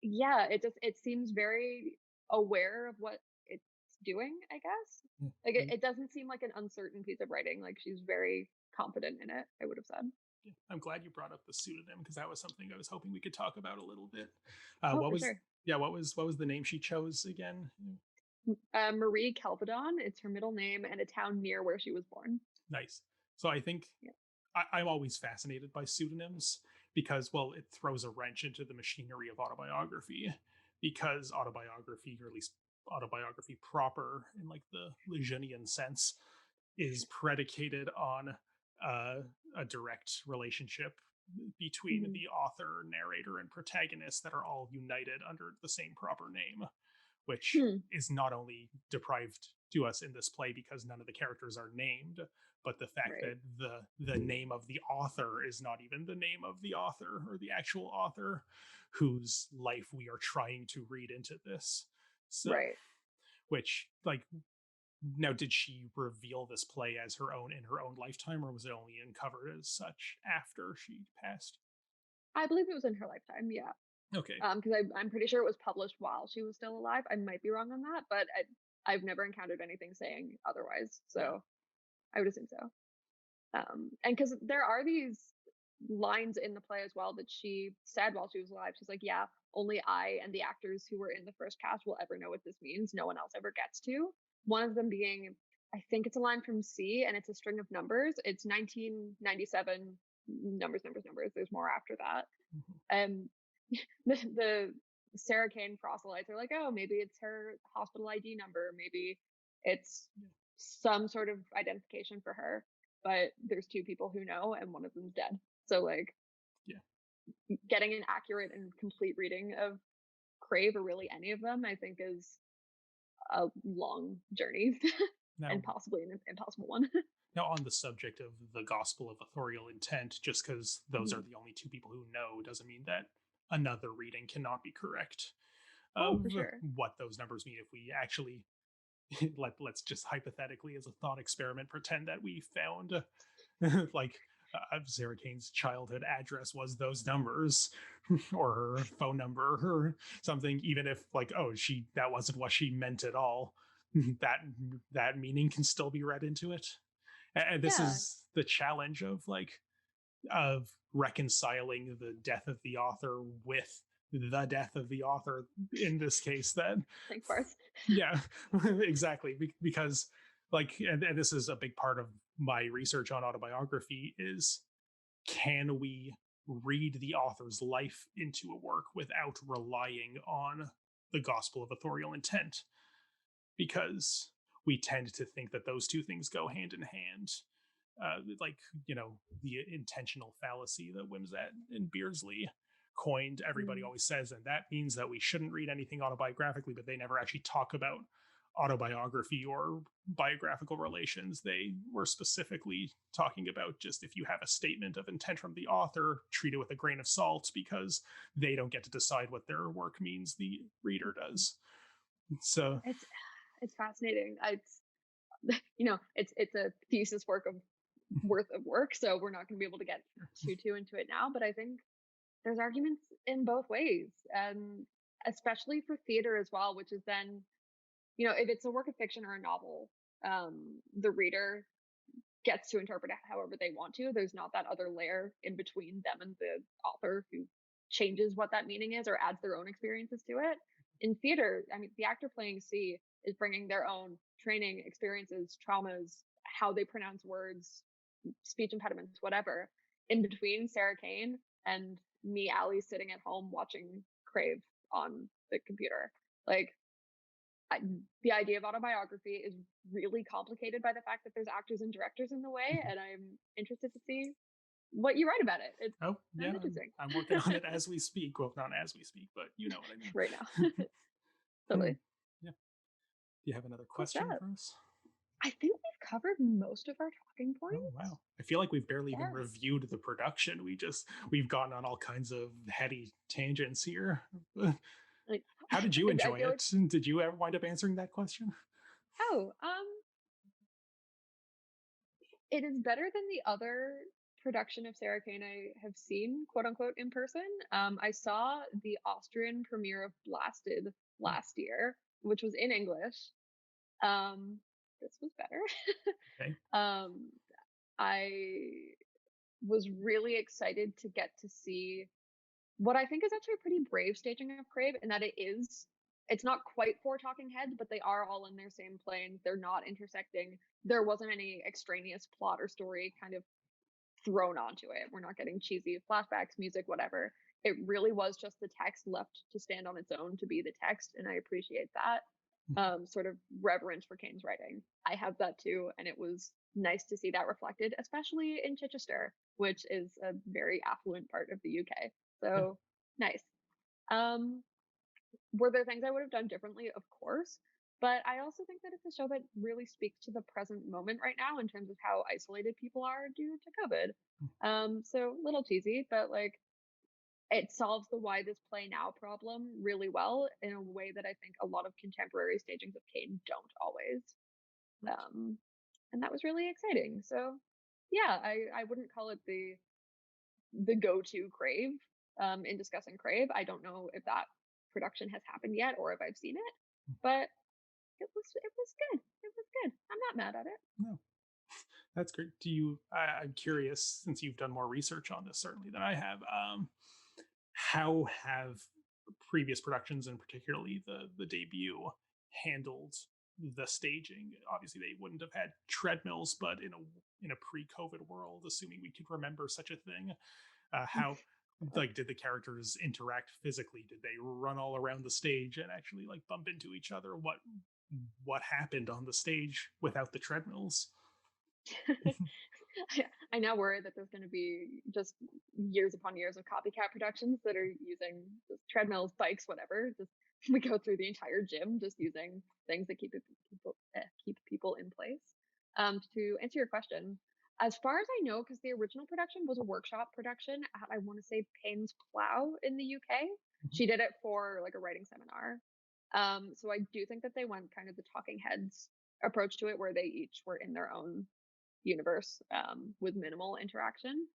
Yeah, it seems very aware of what it's doing, I guess. Like, it doesn't seem like an uncertain piece of writing. Like, she's very confident in it, I would have said. I'm glad you brought up the pseudonym, because that was something I was hoping we could talk about a little bit. Oh, What for was sure. what was the name she chose again? Marie Kelvedon, it's her middle name, and a town near where she was born. Nice. So I think Yeah. I'm always fascinated by pseudonyms because, well, it throws a wrench into the machinery of autobiography, because autobiography, or at least autobiography proper in like the Legenian sense, is predicated on a direct relationship between Mhm. the author, narrator, and protagonist that are all united under the same proper name, which Hmm. is not only deprived to us in this play because none of the characters are named, but the fact Right. that the name of the author is not even the name of the author, or the actual author whose life we are trying to read into this. So, Right. which, like, now, did she reveal this play as her own in her own lifetime, or was it only uncovered as such after she passed? I believe it was in her lifetime. Yeah. Okay. Because I'm pretty sure it was published while she was still alive. I might be wrong on that, but I've never encountered anything saying otherwise. Yeah. So I would assume so. And because there are these lines in the play as well that she said while she was alive. She's like, "Yeah, only I and the actors who were in the first cast will ever know what this means. No one else ever gets to." One of them being, I think it's a line from C, and it's a string of numbers. It's 1997, numbers, numbers, numbers. There's more after that. Mhm. And the Sarah Kane proselytes are like, "Oh, maybe it's her hospital ID number. Maybe it's Yeah. some sort of identification for her." But there's two people who know, and one of them's dead. So, like, Yeah. getting an accurate and complete reading of Crave, or really any of them, I think is a long journey Now, and possibly an impossible one. now, on the subject of the gospel of authorial intent, just because those are the only two people who know doesn't mean that another reading cannot be correct Oh, of for sure. what those numbers mean. If we actually let's just hypothetically, as a thought experiment, pretend that we found like Sarah Kane's childhood address was those numbers, or her phone number, or something. Even if, like, oh, that wasn't what she meant at all, that that meaning can still be read into it. And this Yeah. is the challenge of reconciling the death of the author with the death of the author in this case. That, Thanks, Barth. yeah, exactly, because, like, and this is a big part of my research on autobiography, is can we read the author's life into a work without relying on the gospel of authorial intent, because we tend to think that those two things go hand in hand. Like, the intentional fallacy that Wimsatt and Beardsley coined, everybody Mm. always says, and that means that we shouldn't read anything autobiographically, but they never actually talk about autobiography or biographical relations. They were specifically talking about, just, if you have a statement of intent from the author, treat it with a grain of salt, because they don't get to decide what their work means, the reader does. So, It's fascinating. It's a thesis worth of work, so we're not going to be able to get too into it now. But I think there's arguments in both ways, and especially for theater as well, which is then, if it's a work of fiction or a novel, the reader gets to interpret it however they want to. There's not that other layer in between them and the author who changes what that meaning is or adds their own experiences to it. in theater, I mean, the actor playing C is bringing their own training, experiences, traumas, how they pronounce words, speech impediments, whatever, in between Sarah Kane and me, Allie, sitting at home watching Crave on the computer. Like, the idea of autobiography is really complicated by the fact that there's actors and directors in the way, and I'm interested to see what you write about it. It Oh, yeah, sounds interesting. I'm working on it as we speak. Well, not as we speak, but you know what I mean. Right now. Totally. Yeah. Do you have another Cool question stuff. for us? I think we've covered most of our talking points. Oh, wow. I feel like we've barely even Yeah. reviewed the production. We've gone on all kinds of heady tangents here. Like, How did you I enjoy feel it? Did you ever wind up answering that question? oh, it is better than the other production of Sarah Kane I have seen, quote unquote, in person. I saw the Austrian premiere of Blasted last year, which was in English. This was better. Okay. I was really excited to get to see what I think is actually a pretty brave staging of Crave, in that it's not quite four talking heads, but they are all in their same plane. They're not intersecting. There wasn't any extraneous plot or story kind of thrown onto it. We're not getting cheesy flashbacks, music, whatever. It really was just the text left to stand on its own to be the text, and I appreciate that. Sort of reverence for Kane's writing. I have that too, and it was nice to see that reflected, especially in Chichester, which is a very affluent part of the UK. So nice. Were there things I would have done differently? Of course. But I also think that it's a show that really speaks to the present moment right now in terms of how isolated people are due to COVID. So little cheesy, but like it solves the why this play now problem really well in a way that I think a lot of contemporary stagings of Kane don't always. And that was really exciting. So yeah, I wouldn't call it the go-to Crave in discussing Crave. I don't know if that production has happened yet or if I've seen it, but it was good. It was good. I'm not mad at it. No, that's great. I'm curious, since you've done more research on this certainly than I have. How have previous productions, and particularly the debut, handled the staging? Obviously, they wouldn't have had treadmills, but in a pre-COVID world, assuming we could remember such a thing, how like did the characters interact physically? Did they run all around the stage and actually like bump into each other? What happened on the stage without the treadmills? I now worry that there's going to be just years upon years of copycat productions that are using just treadmills, bikes, whatever. Just we go through the entire gym just using things that keep people in place. To answer your question, as far as I know, because the original production was a workshop production at, I want to say, Payne's Plough in the UK. She did it for like a writing seminar. So I do think that they went kind of the talking heads approach to it, where they each were in their own universe with minimal interaction.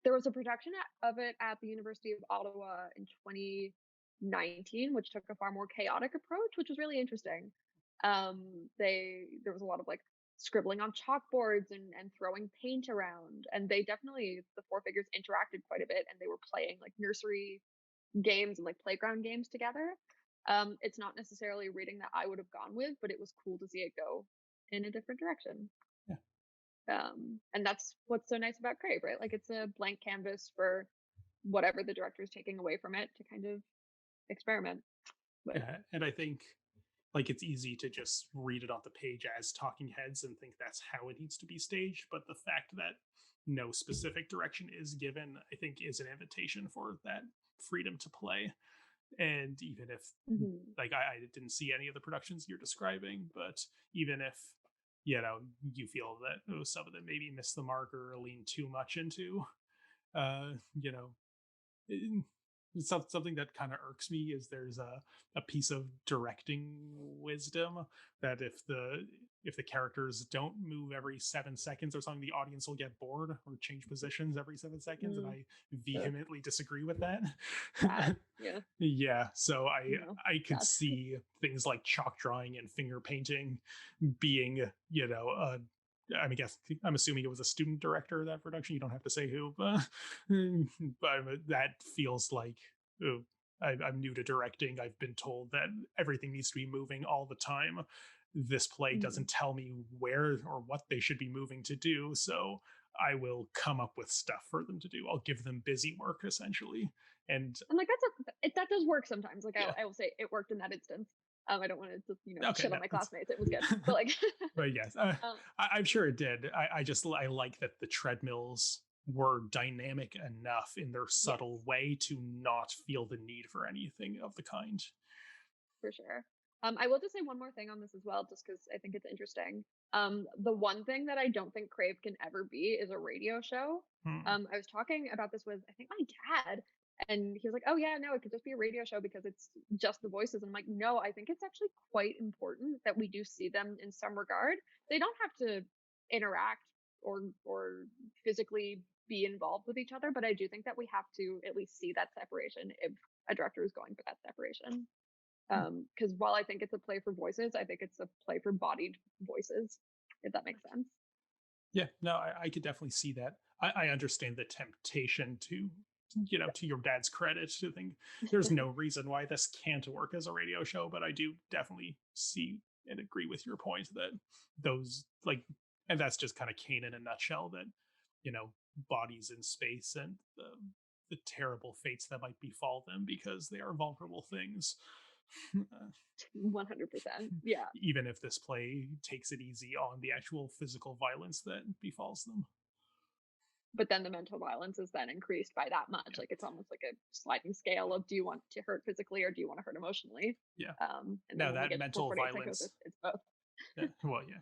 There was a production of it at the University of Ottawa in 2019, which took a far more chaotic approach, which was really interesting. There was a lot of like scribbling on chalkboards and throwing paint around, and they definitely, the four figures interacted quite a bit, and they were playing like nursery games and like playground games together. It's not necessarily a reading that I would have gone with, but it was cool to see it go in a different direction. And that's what's so nice about Crave, right? Like it's a blank canvas for whatever the director is taking away from it to kind of experiment with. Yeah, and I think like it's easy to just read it off the page as talking heads and think that's how it needs to be staged, but the fact that no specific direction is given, I think, is an invitation for that freedom to play. And even if like I didn't see any of the productions you're describing, but even if you feel that some of them maybe miss the mark or lean too much into it's something that kind of irks me is there's a piece of directing wisdom that if the characters don't move every 7 seconds or something, the audience will get bored or change positions every 7 seconds, and I vehemently disagree with that. Yeah, so I could see things like chalk drawing and finger painting being I'm assuming it was a student director of that production. You don't have to say who, but that feels like I'm new to directing. I've been told that everything needs to be moving all the time. This play Mhm. doesn't tell me where or what they should be moving to do, so I will come up with stuff for them to do. I'll give them busy work essentially. And And like that does work sometimes. Like yeah, I will say it worked in that instance. I don't want to just okay, shit no, on my it's classmates. It was good, but like but yes, um, I'm sure it did. I like that the treadmills were dynamic enough in their yes, subtle way to not feel the need for anything of the kind. for sure. I will just say one more thing on this as well, just because I think it's interesting. The one thing that I don't think Crave can ever be is a radio show. Hmm. I was talking about this with I think my dad, and he was like, "Oh yeah, no, it could just be a radio show because it's just the voices." And I'm like, "No, I think it's actually quite important that we do see them in some regard. They don't have to interact or physically be involved with each other, but I do think that we have to at least see that separation if a director is going for that separation." Because while I think it's a play for voices, I think it's a play for bodied voices, if that makes sense. Yeah, no, I could definitely see that. I understand the temptation to, to your dad's credit, to think there's no reason why this can't work as a radio show, but I do definitely see and agree with your point that those, like, and that's just kind of Kane in a nutshell, that, you know, bodies in space and the terrible fates that might befall them because they are vulnerable things. 100%. Yeah. Even if this play takes it easy on the actual physical violence that befalls them. But then the mental violence is then increased by that much. Yeah. Like it's almost like a sliding scale of do you want to hurt physically or do you want to hurt emotionally? Yeah. And then Now when we that get to mental 448 psychosis, violence, it's both. yeah, well, yeah,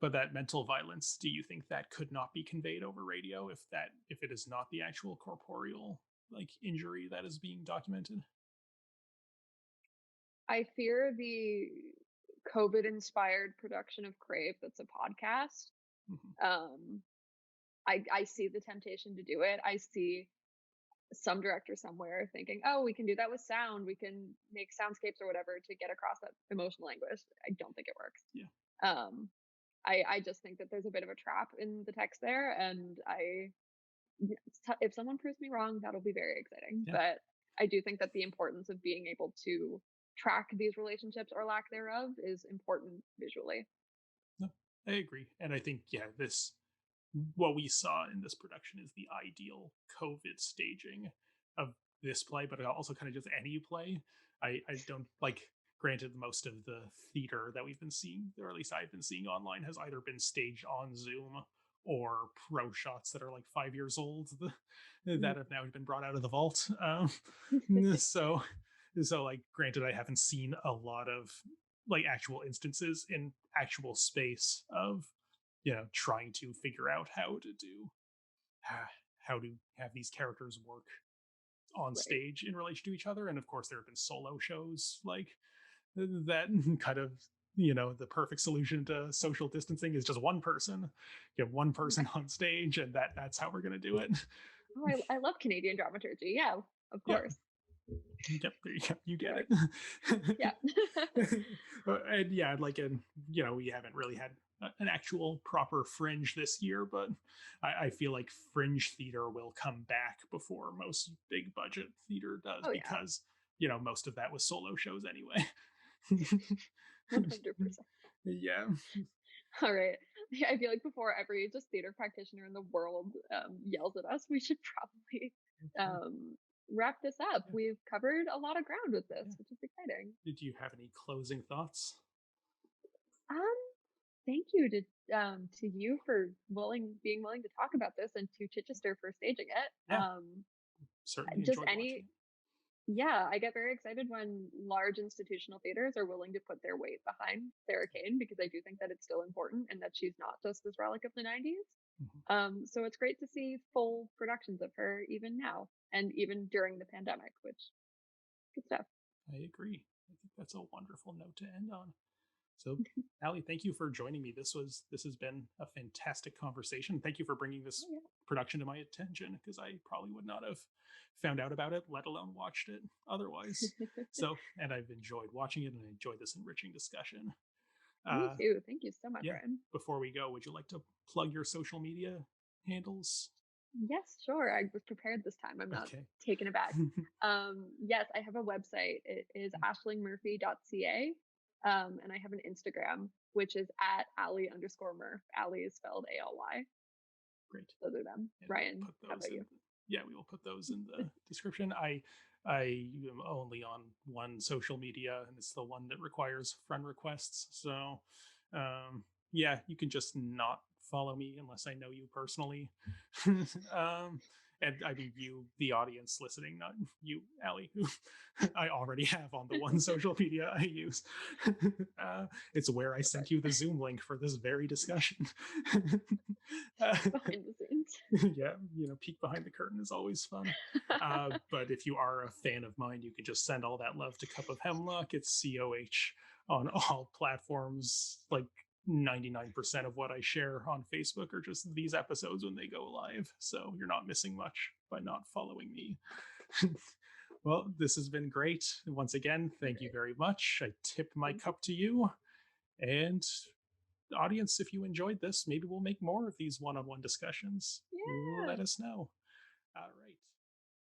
but that mental violence, do you think that could not be conveyed over radio if it is not the actual corporeal like injury that is being documented? I fear the COVID inspired production of Crave that's a podcast. Mm-hmm. Um, I see the temptation to do it. I see some director somewhere thinking, oh, we can do that with sound. We can make soundscapes or whatever to get across that emotional anguish. I don't think it works. Yeah. Um, I just think that there's a bit of a trap in the text there. And if someone proves me wrong, that'll be very exciting. Yeah. But I do think that the importance of being able to track these relationships or lack thereof is important visually. No, I agree, and I think this what we saw in this production is the ideal COVID staging of this play, but also kind of just any play. I don't like. Granted, most of the theater that we've been seeing, or at least I've been seeing online, has either been staged on Zoom or pro shots that are like 5 years old that have now been brought out of the vault. So, like, granted, I haven't seen a lot of like actual instances in actual space of trying to figure out how to have these characters work on Right. stage in relation to each other. And of course there have been solo shows like that kind of the perfect solution to social distancing is just one person. You have one person on stage, and that's how we're going to do it. Oh, I love Canadian dramaturgy. Yeah, of Yep. course. Yep, you get Right. it. Yeah. And yeah, like, we haven't really had an actual proper fringe this year, but I feel like fringe theater will come back before most big budget theater does, Oh yeah. because most of that was solo shows anyway. 100%. Yeah. All right. I feel like before every just theater practitioner in the world yells at us, we should probably um, wrap this up. Yeah. We've covered a lot of ground with this, Yeah. which is exciting. Did you have any closing thoughts? Um, Thank you to you for being willing to talk about this, and to Chichester for staging it. Yeah, certainly Just enjoyed watching any it. Yeah, I get very excited when large institutional theaters are willing to put their weight behind Sarah Kane, because I do think that it's still important and that she's not just this relic of the 90s. Mhm. So it's great to see full productions of her even now and even during the pandemic, which good stuff. I agree. I think that's a wonderful note to end on. So, Allie, thank you for joining me. This has been a fantastic conversation. Thank you for bringing this Oh, production to my attention, because I probably would not have found out about it, let alone watched it otherwise. yeah. So, and I've enjoyed watching it and enjoyed this enriching discussion. Me Uh, too. Thank you so much, yeah. Ryan. Before we go, would you like to plug your social media handles? Yes, sure. I was prepared this time. I'm not Okay. taken aback. Yes, I have a website. It is ashlingmurphy.ca. And I have an Instagram, which is at Allie_Murph. Allie is spelled ALY. Great. Those are them. And we'll Ryan, put how those about in. you? Yeah, we will put those in the description. I am only on one social media, and it's the one that requires friend requests. So, yeah, you can just not follow me unless I know you personally. And I mean you, the audience listening, not you, Allie, who I already have on the one social media I use. It's where I sent Perfect. you the Zoom link for this very discussion. uh, Behind the scenes. yeah, peek behind the curtain is always fun. But if you are a fan of mine, you can just send all that love to Cup of Hemlock. It's COH on all platforms. Like 99% of what I share on Facebook are just these episodes when they go live. So you're not missing much by not following me. Well, this has been great. Once again, thank you Great. very much. I tip my Thank you. cup to you. And audience, if you enjoyed this, maybe we'll make more of these one-on-one discussions. Let Yeah. us know. All right.